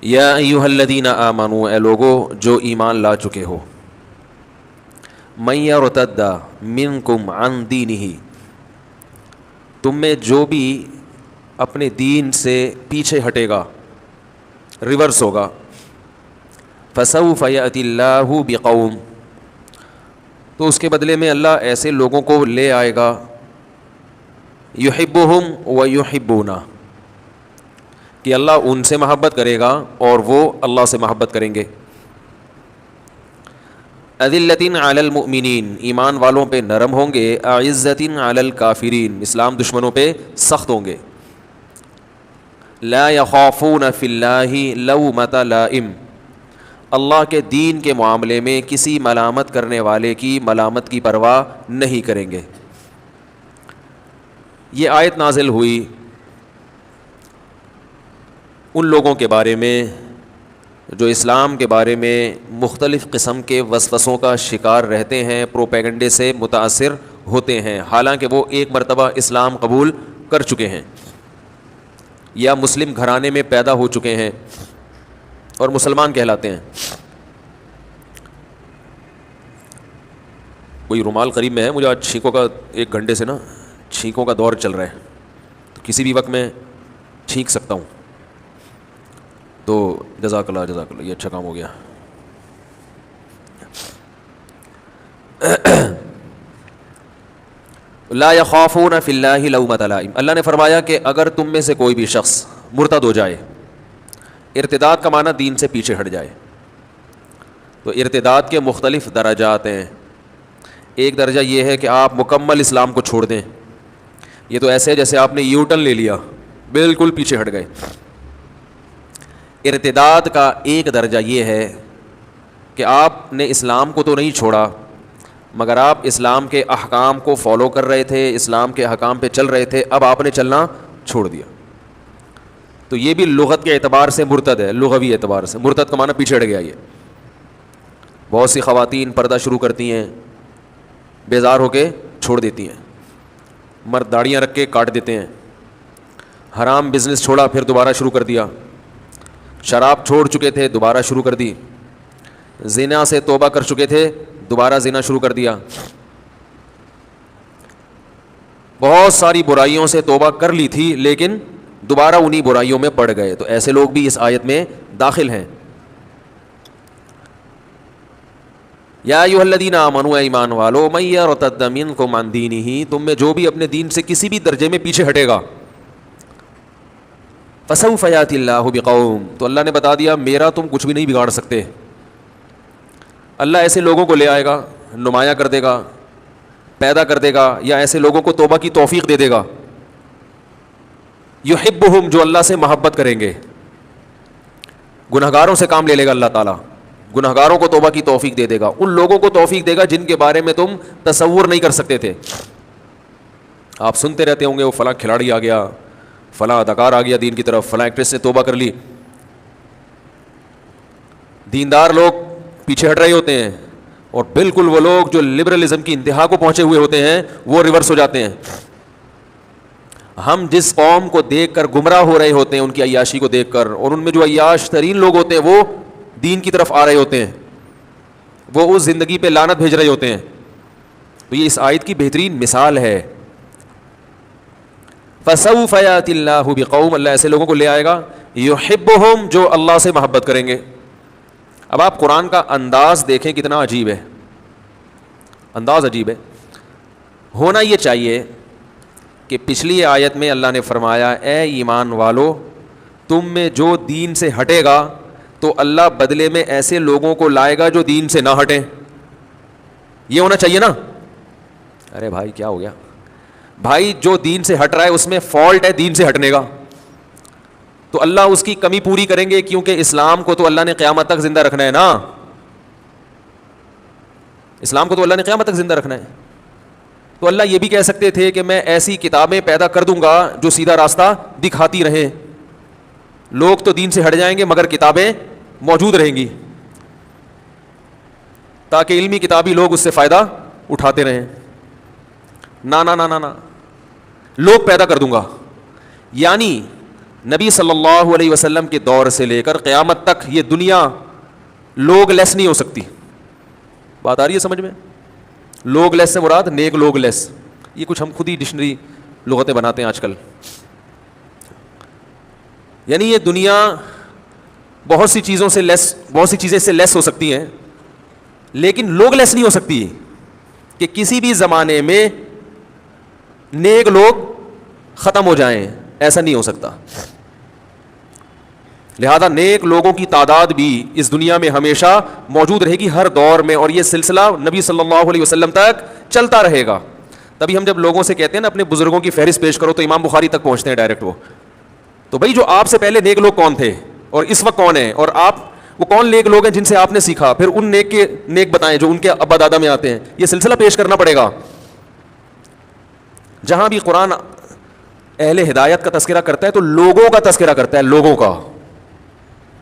یا ایھا الذین آمنوا، اے لوگو جو ایمان لا چکے ہو، من یرتد منکم عن دینہ، تم میں جو بھی اپنے دین سے پیچھے ہٹے گا، ریورس ہوگا، فسوف یأتی اللہ بقوم، تو اس کے بدلے میں اللہ ایسے لوگوں کو لے آئے گا، یحبہم ویحبونہ، کہ اللہ ان سے محبت کرے گا اور وہ اللہ سے محبت کریں گے، اذلۃ علی المؤمنین، ایمان والوں پہ نرم ہوں گے، اعزۃ علی الکافرین، اسلام دشمنوں پہ سخت ہوں گے، لا یخافون فی اللہ لومۃ لائم، اللہ کے دین کے معاملے میں کسی ملامت کرنے والے کی ملامت کی پرواہ نہیں کریں گے۔ یہ آیت نازل ہوئی ان لوگوں کے بارے میں جو اسلام کے بارے میں مختلف قسم کے وسوسوں کا شکار رہتے ہیں، پروپیگنڈے سے متاثر ہوتے ہیں، حالانکہ وہ ایک مرتبہ اسلام قبول کر چکے ہیں یا مسلم گھرانے میں پیدا ہو چکے ہیں اور مسلمان کہلاتے ہیں۔ کوئی رومال قریب میں ہے؟ مجھے آج چھینکوں کا 1 گھنٹے سے نا چھینکوں کا دور چل رہا ہے، تو کسی بھی وقت میں چھینک سکتا ہوں، تو جزاک اللہ، یہ اچھا کام ہو گیا۔ لا یخافون فی اللہ لومۃ لائم، اللہ نے فرمایا کہ اگر تم میں سے کوئی بھی شخص مرتد ہو جائے، ارتداد کا معنی دین سے پیچھے ہٹ جائے، تو ارتداد کے مختلف درجات ہیں۔ ایک درجہ یہ ہے کہ آپ مکمل اسلام کو چھوڑ دیں، یہ تو ایسے ہے جیسے آپ نے یو ٹرن لے لیا، بالکل پیچھے ہٹ گئے۔ ارتداد کا ایک درجہ یہ ہے کہ آپ نے اسلام کو تو نہیں چھوڑا، مگر آپ اسلام کے احکام کو فالو کر رہے تھے، اسلام کے احکام پہ چل رہے تھے، اب آپ نے چلنا چھوڑ دیا، تو یہ بھی لغت کے اعتبار سے مرتد ہے، لغوی اعتبار سے مرتد کا معنی پیچھے ہٹ گیا۔ یہ بہت سی خواتین پردہ شروع کرتی ہیں، بیزار ہو کے چھوڑ دیتی ہیں، مرد داڑیاں رکھ کے کاٹ دیتے ہیں، حرام بزنس چھوڑا پھر دوبارہ شروع کر دیا، شراب چھوڑ چکے تھے دوبارہ شروع کر دی، زنا سے توبہ کر چکے تھے دوبارہ زنا شروع کر دیا، بہت ساری برائیوں سے توبہ کر لی تھی لیکن دوبارہ انہی برائیوں میں پڑ گئے، تو ایسے لوگ بھی اس آیت میں داخل ہیں۔ یا ایھا الذین آمنوا، ایمان والو، من یرتد منکم عن دینہ، تم میں جو بھی اپنے دین سے کسی بھی درجے میں پیچھے ہٹے گا، فسوف یأتی اللہ بقوم، تو اللہ نے بتا دیا میرا تم کچھ بھی نہیں بگاڑ سکتے، اللہ ایسے لوگوں کو لے آئے گا، نمایاں کر دے گا، پیدا کر دے گا، یا ایسے لوگوں کو توبہ کی توفیق دے دے گا، یحبہم، جو اللہ سے محبت کریں گے، گنہگاروں سے کام لے لے گا اللہ تعالیٰ، گنہگاروں کو توبہ کی توفیق دے دے گا، ان لوگوں کو توفیق دے گا جن کے بارے میں تم تصور نہیں کر سکتے تھے۔ آپ سنتے رہتے ہوں گے وہ فلاں کھلاڑی آ گیا، فلاں اداکار آ گیا دین کی طرف، فلاں ایکٹریس نے توبہ کر لی، دیندار لوگ پیچھے ہٹ رہے ہوتے ہیں، اور بالکل وہ لوگ جو لبرلزم کی انتہا کو پہنچے ہوئے ہوتے ہیں وہ ریورس ہو جاتے ہیں۔ ہم جس قوم کو دیکھ کر گمراہ ہو رہے ہوتے ہیں ان کی عیاشی کو دیکھ کر، اور ان میں جو عیاش ترین لوگ ہوتے ہیں وہ دین کی طرف آ رہے ہوتے ہیں، وہ اس زندگی پہ لعنت بھیج رہے ہوتے ہیں، تو یہ اس آیت کی بہترین مثال ہے۔ فسوف یأتی اللہ بقوم، اللہ ایسے لوگوں کو لے آئے گا، یحبہم، جو اللہ سے محبت کریں گے۔ اب آپ قرآن کا انداز دیکھیں کتنا عجیب ہے، انداز عجیب ہے۔ ہونا یہ چاہیے کہ پچھلی آیت میں اللہ نے فرمایا اے ایمان والو، تم میں جو دین سے ہٹے گا تو اللہ بدلے میں ایسے لوگوں کو لائے گا جو دین سے نہ ہٹیں، یہ ہونا چاہیے نا۔ ارے بھائی کیا ہو گیا بھائی، جو دین سے ہٹ رہا ہے اس میں فالٹ ہے دین سے ہٹنے کا، تو اللہ اس کی کمی پوری کریں گے، کیونکہ اسلام کو تو اللہ نے قیامت تک زندہ رکھنا ہے نا، اسلام کو تو اللہ نے قیامت تک زندہ رکھنا ہے۔ تو اللہ یہ بھی کہہ سکتے تھے کہ میں ایسی کتابیں پیدا کر دوں گا جو سیدھا راستہ دکھاتی رہیں، لوگ تو دین سے ہٹ جائیں گے مگر کتابیں موجود رہیں گی، تاکہ علمی کتابی لوگ اس سے فائدہ اٹھاتے رہیں۔ نہ نہ نہ نہ نہ، لوگ پیدا کر دوں گا، یعنی نبی صلی اللہ علیہ وسلم کے دور سے لے کر قیامت تک یہ دنیا لوگ لیس نہیں ہو سکتی. بات آ رہی ہے سمجھ میں؟ لوگ لیس سے مراد نیک لوگ لیس. یہ کچھ ہم خود ہی ڈکشنری لغتیں بناتے ہیں آج کل. یعنی یہ دنیا بہت سی چیزوں سے لیس، بہت سی چیزیں سے لیس ہو سکتی ہیں، لیکن لوگ لیس نہیں ہو سکتی. کہ کسی بھی زمانے میں نیک لوگ ختم ہو جائیں، ایسا نہیں ہو سکتا. لہذا نیک لوگوں کی تعداد بھی اس دنیا میں ہمیشہ موجود رہے گی ہر دور میں، اور یہ سلسلہ نبی صلی اللہ علیہ وسلم تک چلتا رہے گا. تبھی ہم جب لوگوں سے کہتے ہیں نا اپنے بزرگوں کی فہرست پیش کرو، تو امام بخاری تک پہنچتے ہیں ڈائریکٹ. وہ تو بھائی جو آپ سے پہلے نیک لوگ کون تھے اور اس وقت کون ہیں، اور آپ وہ کون نیک لوگ ہیں جن سے آپ نے سیکھا، پھر ان نیک کے نیک بتائیں جو ان کے ابا دادا میں آتے ہیں. یہ سلسلہ پیش کرنا پڑے گا. جہاں بھی قرآن اہل ہدایت کا تذکرہ کرتا ہے تو لوگوں کا تذکرہ کرتا ہے، لوگوں کا.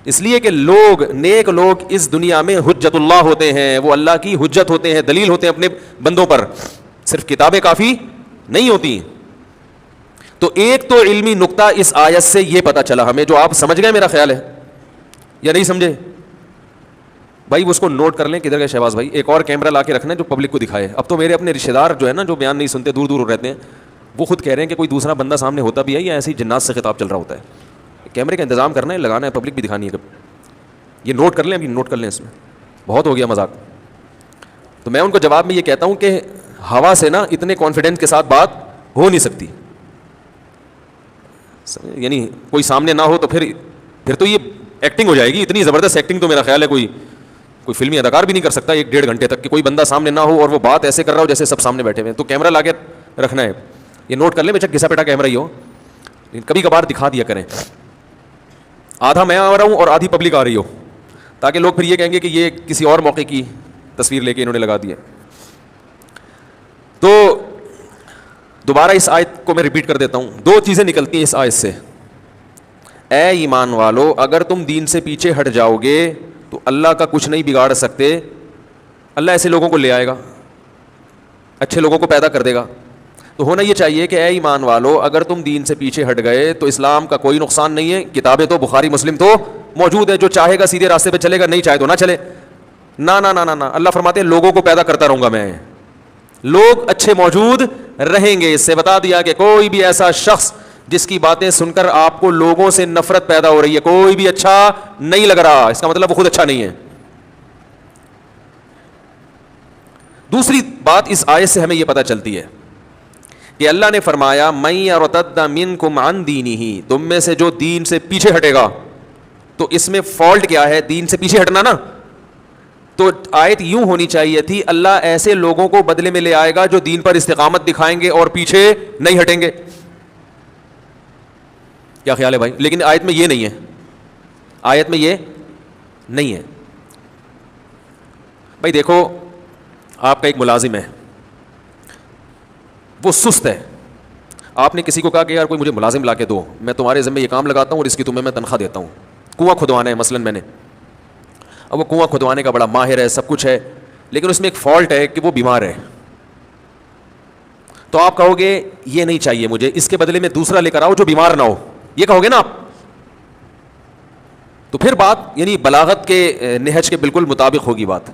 اس لیے کہ لوگ، نیک لوگ اس دنیا میں حجت اللہ ہوتے ہیں، وہ اللہ کی حجت ہوتے ہیں، دلیل ہوتے ہیں اپنے بندوں پر. صرف کتابیں کافی نہیں ہوتی. تو ایک تو علمی نقطہ اس آیت سے یہ پتہ چلا ہمیں، جو آپ سمجھ گئے میرا خیال ہے یا نہیں سمجھے بھائی؟ اس کو نوٹ کر لیں. کدھر گئے شہباز بھائی؟ ایک اور کیمرہ لا کے رکھنا ہے جو پبلک کو دکھائے. اب تو میرے اپنے رشتہ دار جو ہے نا، جو بیان نہیں سنتے، دور دور رہتے ہیں، وہ خود کہہ رہے ہیں کہ کوئی دوسرا بندہ سامنے ہوتا بھی ہے یا ایسی جنات سے خطاب چل رہا ہوتا ہے. کیمرے کا انتظام کرنا ہے، لگانا ہے، پبلک بھی دکھانی ہے. یہ نوٹ کر لیں، ابھی نوٹ کر لیں. اس میں بہت ہو گیا مذاق. تو میں ان کو جواب میں یہ کہتا ہوں کہ ہوا سے نا اتنے کانفیڈنس کے ساتھ بات ہو نہیں سکتی. یعنی کوئی سامنے نہ ہو تو پھر تو یہ ایکٹنگ ہو جائے گی. اتنی زبردست ایکٹنگ تو میرا خیال ہے کوئی فلمی اداکار بھی نہیں کر سکتا 1-1.5 گھنٹے تک، کہ کوئی بندہ سامنے نہ ہو اور وہ بات ایسے کر رہا ہو جیسے سب سامنے بیٹھے ہوئے ہیں. تو کیمرہ لا کے رکھنا ہے. یہ نوٹ کر لیں، بے شک گھسا پیٹا کیمرہ ہی ہو، لیکن کبھی کبھار دکھا دیا کریں. آدھا میں آ رہا ہوں اور آدھی پبلک آ رہی ہو، تاکہ لوگ پھر یہ کہیں گے کہ یہ کسی اور موقع کی تصویر لے کے انہوں نے لگا دی ہے. تو دوبارہ اس آیت کو میں ریپیٹ کر دیتا ہوں. 2 چیزیں نکلتی ہیں اس آیت سے. اے ایمان والو، اگر تم دین سے پیچھے ہٹ جاؤ گے تو اللہ کا کچھ نہیں بگاڑ سکتے. اللہ ایسے لوگوں کو لے آئے گا، اچھے لوگوں کو پیدا کر دے گا. تو ہونا یہ چاہیے کہ اے ایمان والو، اگر تم دین سے پیچھے ہٹ گئے تو اسلام کا کوئی نقصان نہیں ہے. کتابیں تو بخاری مسلم تو موجود ہے، جو چاہے گا سیدھے راستے پہ چلے گا، نہیں چاہے تو نہ چلے. نہ نہ نہ نہ، اللہ فرماتے ہیں لوگوں کو پیدا کرتا رہوں گا میں، لوگ اچھے موجود رہیں گے. اس سے بتا دیا کہ کوئی بھی ایسا شخص جس کی باتیں سن کر آپ کو لوگوں سے نفرت پیدا ہو رہی ہے، کوئی بھی اچھا نہیں لگ رہا، اس کا مطلب وہ خود اچھا نہیں ہے. دوسری بات اس آیت سے ہمیں یہ پتہ چلتی ہے کہ اللہ نے فرمایا من یرتد منکم عن دینہ، تم میں سے جو دین سے پیچھے ہٹے گا. تو اس میں فالٹ کیا ہے؟ دین سے پیچھے ہٹنا نا. تو آیت یوں ہونی چاہیے تھی، اللہ ایسے لوگوں کو بدلے میں لے آئے گا جو دین پر استقامت دکھائیں گے اور پیچھے نہیں ہٹیں گے. کیا خیال ہے بھائی؟ لیکن آیت میں یہ نہیں ہے، آیت میں یہ نہیں ہے. بھائی دیکھو، آپ کا ایک ملازم ہے، وہ سست ہے. آپ نے کسی کو کہا کہ یار کوئی مجھے ملازم لا کے دو، میں تمہارے ذمہ یہ کام لگاتا ہوں اور اس کی تمہیں میں تنخواہ دیتا ہوں. کنواں کھدوانا ہے مثلاً میں نے. اب وہ کنواں کھدوانے کا بڑا ماہر ہے، سب کچھ ہے، لیکن اس میں ایک فالٹ ہے کہ وہ بیمار ہے. تو آپ کہو گے یہ نہیں چاہیے مجھے، اس کے بدلے میں دوسرا لے کر آؤ جو بیمار نہ ہو، یہ کہو گے نا آپ. تو پھر بات یعنی بلاغت کے نہج کے بالکل مطابق ہوگی بات.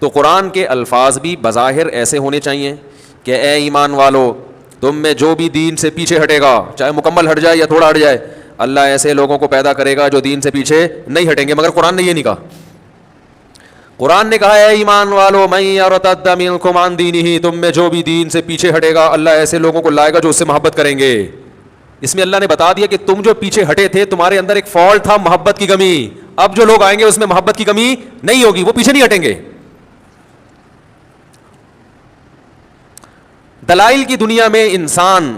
تو قرآن کے الفاظ بھی بظاہر ایسے ہونے چاہیے کہ اے ایمان والو، تم میں جو بھی دین سے پیچھے ہٹے گا، چاہے مکمل ہٹ جائے یا تھوڑا ہٹ جائے، اللہ ایسے لوگوں کو پیدا کرے گا جو دین سے پیچھے نہیں ہٹیں گے. مگر قرآن نے یہ نہیں کہا. قرآن نے کہا اے ایمان والو من یرتد منکم عن دینہ، تم میں جو بھی دین سے پیچھے ہٹے گا اللہ ایسے لوگوں کو لائے گا جو اس سے محبت کریں گے. اس میں اللہ نے بتا دیا کہ تم جو پیچھے ہٹے تھے تمہارے اندر ایک فالٹ تھا، محبت کی کمی. اب جو لوگ آئیں گے اس میں محبت کی کمی نہیں ہوگی، وہ پیچھے نہیں ہٹیں گے. دلائل کی دنیا میں انسان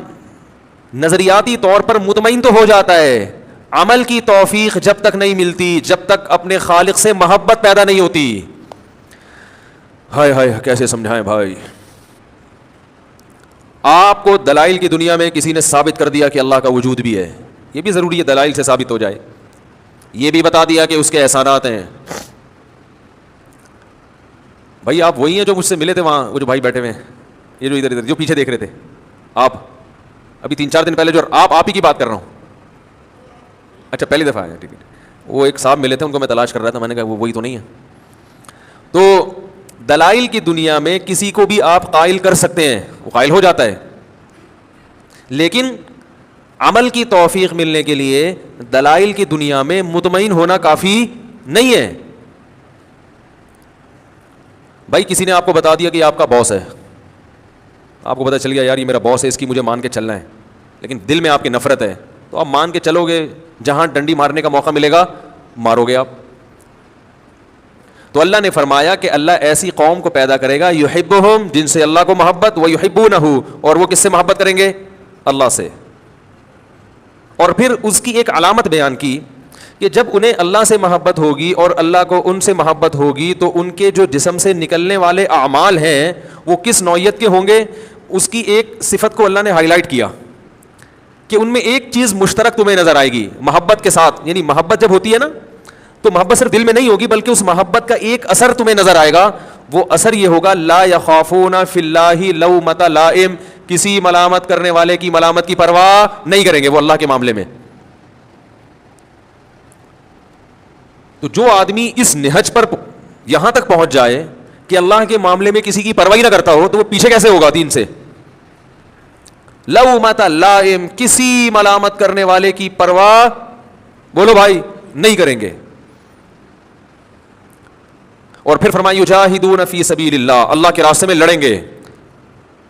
نظریاتی طور پر مطمئن تو ہو جاتا ہے، عمل کی توفیق جب تک نہیں ملتی، جب تک اپنے خالق سے محبت پیدا نہیں ہوتی. ہائے ہائے کیسے سمجھائیں بھائی. آپ کو دلائل کی دنیا میں کسی نے ثابت کر دیا کہ اللہ کا وجود بھی ہے، یہ بھی ضروری ہے دلائل سے ثابت ہو جائے. یہ بھی بتا دیا کہ اس کے احسانات ہیں. بھائی آپ وہی ہیں جو مجھ سے ملے تھے وہاں، وہ جو بھائی بیٹھے ہوئے ہیں، یہ جو ادھر پیچھے دیکھ رہے تھے آپ ابھی 3-4 دن پہلے، جو آپ ہی کی بات کر رہا ہوں. اچھا پہلی دفعہ آیا, ٹھیک ہے. وہ ایک صاحب ملے تھے, ان کو میں تلاش کر رہا تھا, میں نے کہا وہی تو نہیں ہے. تو دلائل کی دنیا میں کسی کو بھی آپ قائل کر سکتے ہیں, وہ قائل ہو جاتا ہے, لیکن عمل کی توفیق ملنے کے لیے دلائل کی دنیا میں مطمئن ہونا کافی نہیں ہے. بھائی کسی نے آپ کو بتا دیا کہ آپ کا باس ہے, آپ کو پتا چل گیا یار یہ میرا باس ہے, اس کی مجھے مان کے چلنا ہے, لیکن دل میں آپ کی نفرت ہے, تو آپ مان کے چلو گے, جہاں ڈنڈی مارنے کا موقع ملے گا مارو گے آپ. تو اللہ نے فرمایا کہ اللہ ایسی قوم کو پیدا کرے گا یحبہم, جن سے اللہ کو محبت, ویحبونہ, اور وہ کس سے محبت کریں گے؟ اللہ سے. اور پھر اس کی ایک علامت بیان کی کہ جب انہیں اللہ سے محبت ہوگی اور اللہ کو ان سے محبت ہوگی تو ان کے جو جسم سے نکلنے والے اعمال ہیں وہ کس نوعیت کے ہوں گے. اس کی ایک صفت کو اللہ نے ہائی لائٹ کیا کہ ان میں ایک چیز مشترک تمہیں نظر آئے گی محبت کے ساتھ. یعنی محبت جب ہوتی ہے نا تو محبت صرف دل میں نہیں ہوگی, بلکہ اس محبت کا ایک اثر تمہیں نظر آئے گا. وہ اثر یہ ہوگا لا یخافون فی اللہ لومۃ لائم, کسی ملامت کرنے والے کی ملامت کی پرواہ نہیں کریں گے وہ اللہ کے معاملے میں. تو جو آدمی اس نہج پر یہاں تک پہنچ جائے کہ اللہ کے معاملے میں کسی کی پرواہ نہ کرتا ہو, تو وہ پیچھے کیسے ہوگا دین سے؟ لومۃ لائم, کسی ملامت کرنے والے کی پرواہ بولو بھائی نہیں کریں گے. اور پھر فرمایا یجاہدون فی سبیل اللہ, اللہ کے راستے میں لڑیں گے.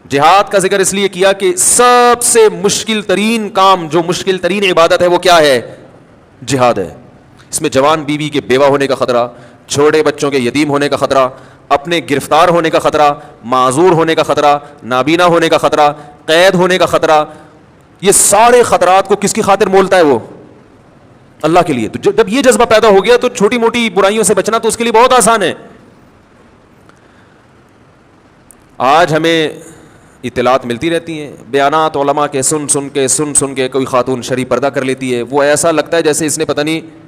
جہاد کا ذکر اس لیے کیا کہ سب سے مشکل ترین کام, جو مشکل ترین عبادت ہے وہ کیا ہے؟ جہاد ہے. اس میں جوان بیوی کے بیوہ ہونے کا خطرہ, چھوٹے بچوں کے یتیم ہونے کا خطرہ, اپنے گرفتار ہونے کا خطرہ, معذور ہونے کا خطرہ, نابینا ہونے کا خطرہ, قید ہونے کا خطرہ. یہ سارے خطرات کو کس کی خاطر مولتا ہے وہ؟ اللہ کے لیے. تو جب یہ جذبہ پیدا ہو گیا تو چھوٹی موٹی برائیوں سے بچنا تو اس کے لیے بہت آسان ہے. آج ہمیں اطلاعات ملتی رہتی ہیں, بیانات علماء کے سن کے کوئی خاتون شرعی پردہ کر لیتی ہے. وہ ایسا لگتا ہے جیسے اس نے پتہ نہیں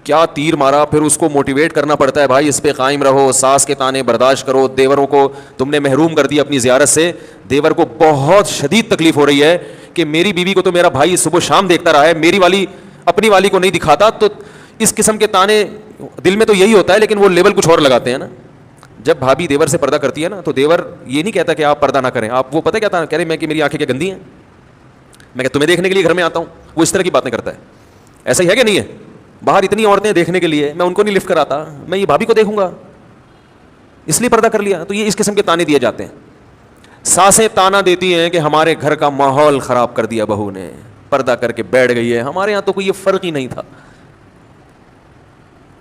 کیا تیر مارا. پھر اس کو موٹیویٹ کرنا پڑتا ہے, بھائی اس پہ قائم رہو, ساس کے تانے برداشت کرو, دیوروں کو تم نے محروم کر دیا اپنی زیارت سے. دیور کو بہت شدید تکلیف ہو رہی ہے کہ میری بیوی کو تو میرا بھائی صبح شام دیکھتا رہا ہے, میری والی اپنی والی کو نہیں دکھاتا. تو اس قسم کے تانے دل میں تو یہی ہوتا ہے, لیکن وہ لیبل کچھ اور لگاتے ہیں نا. جب بھابھی دیور سے پردہ کرتی ہے نا تو دیور یہ نہیں کہتا کہ آپ پردہ نہ کریں. آپ وہ پتہ کیا تھا, کہہ رہے میں کہ میری آنکھیں کیا گندی ہیں, میں کہ تمہیں دیکھنے کے لیے گھر میں آتا ہوں. وہ اس طرح کی باتیں کرتا ہے. ایسا ہی ہے کہ نہیں ہے؟ باہر اتنی عورتیں دیکھنے کے لیے, میں ان کو نہیں لفٹ کراتا, میں یہ بھابھی کو دیکھوں گا اس لیے پردہ کر لیا. تو یہ اس قسم کے تانے دیے جاتے ہیں. ساسیں تانا دیتی ہیں کہ ہمارے گھر کا ماحول خراب کر دیا بہو نے, پردہ کر کے بیٹھ گئی ہے. ہمارے یہاں تو کوئی یہ فرق ہی نہیں تھا,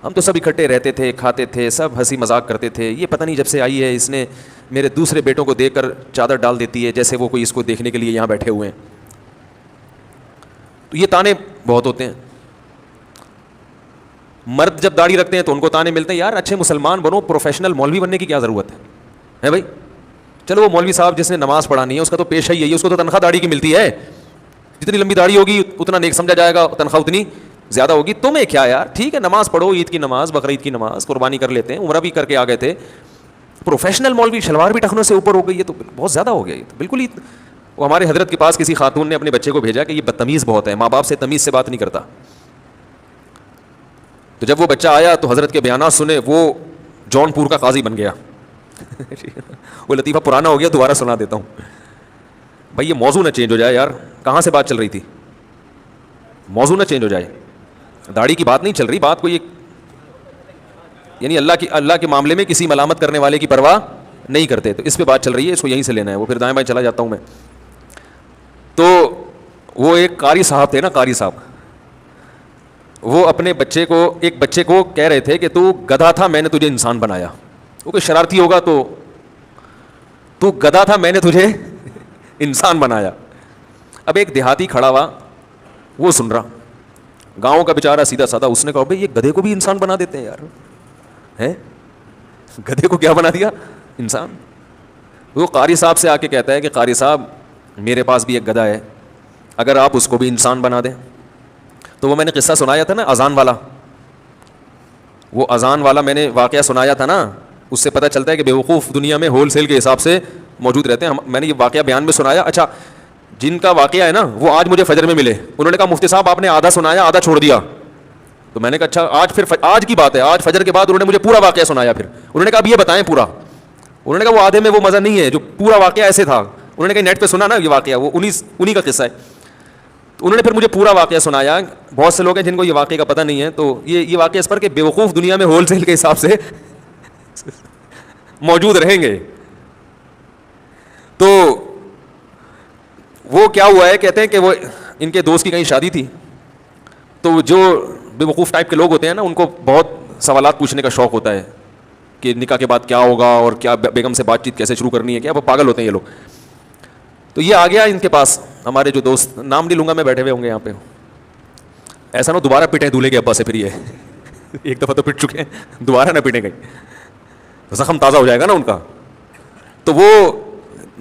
ہم تو سب اکٹھے رہتے تھے, کھاتے تھے, سب ہنسی مذاق کرتے تھے. یہ پتہ نہیں جب سے آئی ہے اس نے میرے دوسرے بیٹوں کو دیکھ کر چادر ڈال دیتی ہے جیسے وہ کوئی اس کو دیکھنے کے لیے یہاں بیٹھے ہوئے ہیں. تو یہ تانے بہت ہوتے ہیں. مرد جب داڑھی رکھتے ہیں تو ان کو تانے ملتے ہیں, یار اچھے مسلمان بنو, پروفیشنل مولوی بننے کی کیا ضرورت ہے بھائی. چلو وہ مولوی صاحب جس نے نماز پڑھانی ہے اس کا تو پیشہ ہی یہی ہے, اس کو تو تنخواہ داڑھی کی ملتی ہے. جتنی لمبی داڑھی ہوگی اتنا نیک سمجھا جائے گا, تنخواہ اتنی زیادہ ہوگی. تمہیں کیا یار, ٹھیک ہے نماز پڑھو, عید کی نماز, بقرعید کی نماز, قربانی کر لیتے ہیں, عمرہ بھی کر کے آ گئے تھے. پروفیشنل مولوی شلوار بھی ٹخنوں سے اوپر ہو گئی, یہ تو بہت زیادہ ہو گیا. یہ تو بالکل ہی, وہ ہمارے حضرت کے پاس کسی خاتون نے اپنے بچے کو بھیجا کہ یہ بدتمیز بہت ہے, ماں باپ سے تمیز سے بات نہیں کرتا. تو جب وہ بچہ آیا تو حضرت کے بیانات سنے, وہ جون پور کا قاضی بن گیا. وہ لطیفہ پرانا ہو گیا, دوبارہ سنا دیتا ہوں. بھائی یہ موضوع نہ چینج ہو جائے یار, کہاں سے بات چل رہی تھی, موضوع نہ چینج ہو جائے. داڑھی کی بات نہیں چل رہی, بات کو یہ یعنی اللہ کے معاملے میں کسی ملامت کرنے والے کی پرواہ نہیں کرتے, تو اس پہ بات چل رہی ہے, اس کو یہیں سے لینا ہے. وہ پھر دائیں بائیں چلا جاتا ہوں میں. تو وہ ایک قاری صاحب تھے نا, قاری صاحب, وہ اپنے ایک بچے کو کہہ رہے تھے کہ تو گدھا تھا, میں نے تجھے انسان بنایا. وہ کوئی شرارتی ہوگا تو گدھا تھا, میں نے تجھے انسان بنایا. اب ایک دیہاتی کھڑا ہوا, وہ سن رہا, گاؤں کا بیچارہ سیدھا سادہ, اس نے کہا بھائی یہ گدھے کو بھی انسان بنا دیتے ہیں یار, ہے گدھے کو کیا بنا دیا انسان. وہ قاری صاحب سے آ کے کہتا ہے کہ قاری صاحب میرے پاس بھی ایک گدھا ہے, اگر آپ اس کو بھی انسان بنا دیں. تو وہ میں نے قصہ سنایا تھا نا اذان والا, وہ اذان والا میں نے واقعہ سنایا تھا نا, اس سے پتہ چلتا ہے کہ بیوقوف دنیا میں ہول سیل کے حساب سے موجود رہتے ہیں. میں نے یہ واقعہ بیان میں سنایا. اچھا جن کا واقعہ ہے نا وہ آج مجھے فجر میں ملے. انہوں نے کہا مفتی صاحب آپ نے آدھا سنایا آدھا چھوڑ دیا. تو میں نے کہا اچھا آج کی بات ہے, آج فجر کے بعد انہوں نے مجھے پورا واقعہ سنایا. پھر انہوں نے کہا اب یہ بتائیں پورا. انہوں نے کہا وہ آدھے میں وہ مزہ نہیں ہے جو پورا واقعہ ایسے تھا. انہوں نے کہا نیٹ پہ سنا نا یہ واقعہ, وہ انہی کا قصہ ہے. تو انہوں نے پھر مجھے پورا واقعہ سنایا. بہت سے لوگ ہیں جن کو یہ واقعہ کا پتہ نہیں ہے, تو یہ واقعہ اس پر کہ بیوقوف دنیا میں ہول سیل کے حساب سے موجود رہیں گے. تو وہ کیا ہوا ہے, کہتے ہیں کہ وہ ان کے دوست کی کہیں شادی تھی, تو جو بے وقوف ٹائپ کے لوگ ہوتے ہیں نا ان کو بہت سوالات پوچھنے کا شوق ہوتا ہے کہ نکاح کے بعد کیا ہوگا اور کیا بیگم سے بات چیت کیسے شروع کرنی ہے, کیا وہ پاگل ہوتے ہیں یہ لوگ. تو یہ آ گیا ان کے پاس, ہمارے جو دوست, نام نہیں لوں گا میں, بیٹھے ہوئے ہوں گے یہاں پہ. ایسا نہ دوبارہ پٹیں دولہے کے ابا سے, پھر یہ ایک دفعہ تو پٹ چکے ہیں, دوبارہ نہ پٹیں کہیں, زخم تازہ ہو جائے گا نا ان کا. تو وہ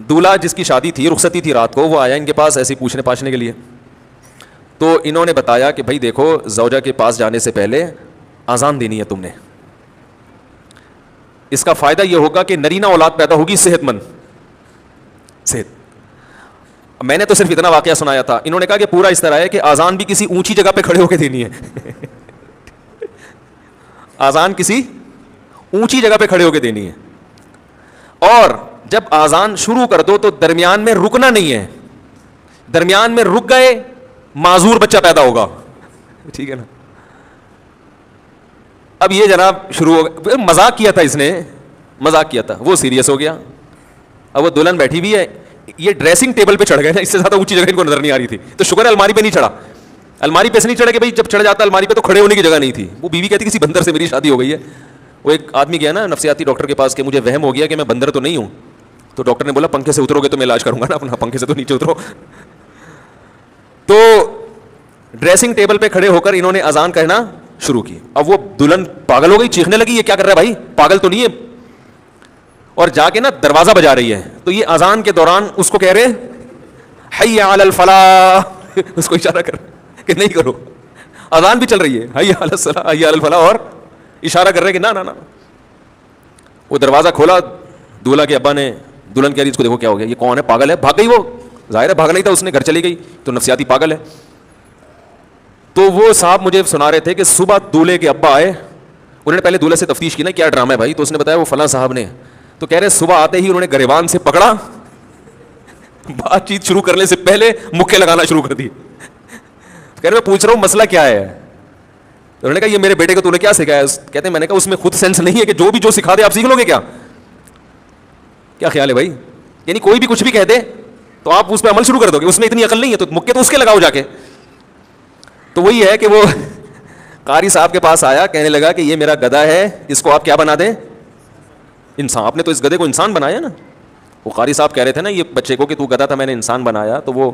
دولہا جس کی شادی تھی, رخصتی تھی رات کو, وہ آیا ان کے پاس ایسے پوچھنے پاچھنے کے لیے. تو انہوں نے بتایا کہ بھائی دیکھو زوجہ کے پاس جانے سے پہلے اذان دینی ہے تم نے, اس کا فائدہ یہ ہوگا کہ نرینہ اولاد پیدا ہوگی صحت مند. میں نے تو صرف اتنا واقعہ سنایا تھا. انہوں نے کہا کہ پورا اس طرح ہے کہ اذان بھی کسی اونچی جگہ پہ کھڑے ہو کے دینی ہے. اذان کسی اونچی جگہ پہ کھڑے ہو کے دینی ہے, اور جب اذان شروع کر دو تو درمیان میں رکنا نہیں ہے. درمیان میں رک گئے معذور بچہ پیدا ہوگا. ٹھیک ہے نا. اب یہ جناب شروع ہو گیا, مذاق کیا تھا اس نے, مذاق کیا تھا, وہ سیریس ہو گیا. اب وہ دلہن بیٹھی ہوئی ہے, یہ ڈریسنگ ٹیبل پہ چڑھ گئے نا, اس سے زیادہ اونچی جگہ ان کو نظر نہیں آ رہی تھی. تو شکر ہے الماری پہ نہیں چڑھا. الماری پہ سے نہیں چڑھا کہ بھائی جب چڑھ جاتا الماری پہ تو کھڑے ہونے کی جگہ نہیں تھی. وہ بیوی کہتی کسی بندر سے میری شادی ہو گئی ہے. وہ ایک آدمی گیا نا نفسیاتی ڈاکٹر کے پاس کہ مجھے وہم ہو گیا کہ میں بندر تو نہیں ہوں. تو ڈاکٹر نے بولا پنکھے سے اترو گے تو میں علاج کروں گا نا اپنا, پنکھے سے تو نیچے اترو. تو ڈریسنگ ٹیبل پہ کھڑے ہو کر انہوں نے اذان کہنا شروع کی. اب وہ دلہن پاگل ہو گئی, چیخنے لگی یہ کیا کر رہا ہے بھائی, پاگل تو نہیں ہے, اور جا کے نا دروازہ بجا رہی ہے. تو یہ اذان کے دوران اس کو کہہ رہے حی علی الفلاح, اس کو اشارہ کر کہ نہیں کرو. اذان بھی چل رہی ہے, حی علی الصلاح حی علی الفلاح, اور اشارہ کر رہے کہ نا نا نا. وہ دروازہ کھولا, دولہا کے ابا نے, دلہن کہہ رہی اس کو دیکھو کیا ہو گیا, یہ کون ہے, پاگل ہے. بھاگ گئی, وہ ظاہر ہے بھاگ نہیں تھا, اس نے گھر چلی گئی, تو نفسیاتی پاگل ہے. تو وہ صاحب مجھے سنا رہے تھے کہ صبح دولہے کے ابا آئے, انہوں نے پہلے دولہے سے تفتیش کی نا کیا ڈرامہ ہے بھائی, تو اس نے بتایا وہ فلاں صاحب نے. تو کہہ رہے صبح آتے ہی انہوں نے گریبان سے پکڑا, بات چیت شروع کرنے سے پہلے مکے لگانا شروع کر دی. کہہ رہے میں پوچھ رہا ہوں مسئلہ کیا ہے. انہوں نے کہا یہ میرے بیٹے کو تو نے کیا سکھایا. کہتے ہیں میں نے کہا اس میں خود سینس نہیں ہے کہ جو بھی جو سکھا دے آپ سیکھ لو گے کیا. کیا خیال ہے بھائی, یعنی کوئی بھی کچھ بھی کہہ دے تو آپ اس پہ عمل شروع کر دو گے, اس میں اتنی عقل نہیں ہے تو مکے تو اس کے لگاؤ جا کے. تو وہی ہے کہ وہ قاری صاحب کے پاس آیا, کہنے لگا کہ یہ میرا گدھا ہے, اس کو آپ کیا بنا دیں, انسان. آپ نے تو اس گدھے کو انسان بنایا نا. وہ قاری صاحب کہہ رہے تھے نا یہ بچے کو کہ تو گدھا تھا میں نے انسان بنایا. تو وہ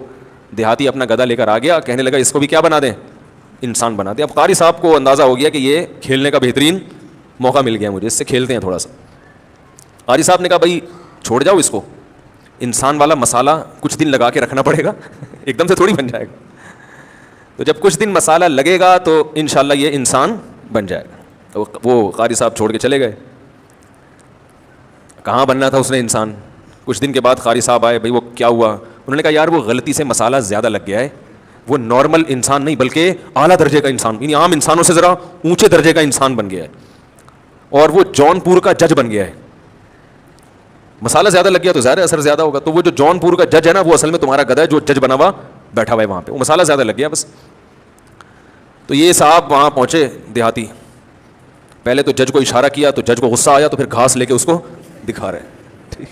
دیہاتی اپنا گدھا لے کر آ گیا, کہنے لگا اس کو بھی کیا بنا دیں, انسان بنا دیں. اب قاری صاحب کو اندازہ ہو گیا کہ یہ کھیلنے کا بہترین موقع مل گیا مجھے, اس سے کھیلتے ہیں تھوڑا سا. قاری صاحب نے کہا بھائی چھوڑ جاؤ اس کو, انسان والا مسالہ کچھ دن لگا کے رکھنا پڑے گا, ایک دم سے تھوڑی بن جائے گا. تو جب کچھ دن مسالہ لگے گا تو انشاءاللہ یہ انسان بن جائے گا. وہ قاری صاحب چھوڑ کے چلے گئے. کہاں بننا تھا اس نے انسان. کچھ دن کے بعد قاری صاحب آئے, بھائی وہ کیا ہوا. انہوں نے کہا یار وہ غلطی سے مسالہ زیادہ لگ گیا ہے, وہ نارمل انسان نہیں بلکہ اعلیٰ درجے کا انسان, یعنی عام انسانوں سے ذرا اونچے درجے کا انسان بن گیا ہے, اور وہ جون پور کا جج بن گیا ہے. مسالہ زیادہ لگ گیا تو ظاہر اثر زیادہ ہوگا. تو وہ جو جون پور کا جج ہے نا وہ اصل میں تمہارا گدھا ہے جو جج بنا ہوا بیٹھا ہوا ہے وہاں پہ, وہ مسالہ زیادہ لگ گیا بس. تو یہ صاحب وہاں پہنچے دیہاتی, پہلے تو جج کو اشارہ کیا تو جج کو غصہ آیا, تو پھر گھاس لے کے اس کو دکھا رہے,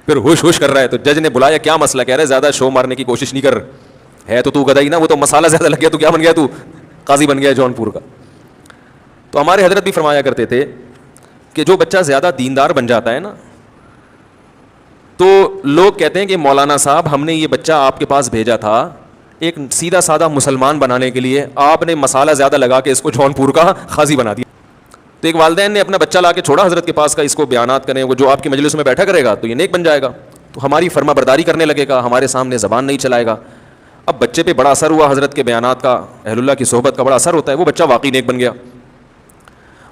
پھر ہوش ہوش کر رہا ہے. تو جج نے بلایا کیا مسئلہ, کہہ رہے زیادہ شو مارنے کی کوشش نہیں کر, ہے تو گدھا ہی نا, وہ تو مسالہ زیادہ لگ گیا تو کیا بن گیا, تو قاضی بن گیا جون پور کا. تو ہمارے حضرت بھی فرمایا کرتے تھے کہ جو بچہ زیادہ دیندار بن جاتا ہے نا, تو لوگ کہتے ہیں کہ مولانا صاحب ہم نے یہ بچہ آپ کے پاس بھیجا تھا ایک سیدھا سادہ مسلمان بنانے کے لیے, آپ نے مسالہ زیادہ لگا کے اس کو جون پور کا قاضی بنا دیا. تو ایک والدین نے اپنا بچہ لا کے چھوڑا حضرت کے پاس کا, اس کو بیانات کریں, وہ جو آپ کی مجلس میں بیٹھا کرے گا تو یہ نیک بن جائے گا, تو ہماری فرما برداری کرنے لگے گا, ہمارے سامنے زبان نہیں چلائے گا. اب بچے پہ بڑا اثر ہوا حضرت کے بیانات کا, اہل اللہ کی صحبت کا بڑا اثر ہوتا ہے, وہ بچہ واقعی نیک بن گیا.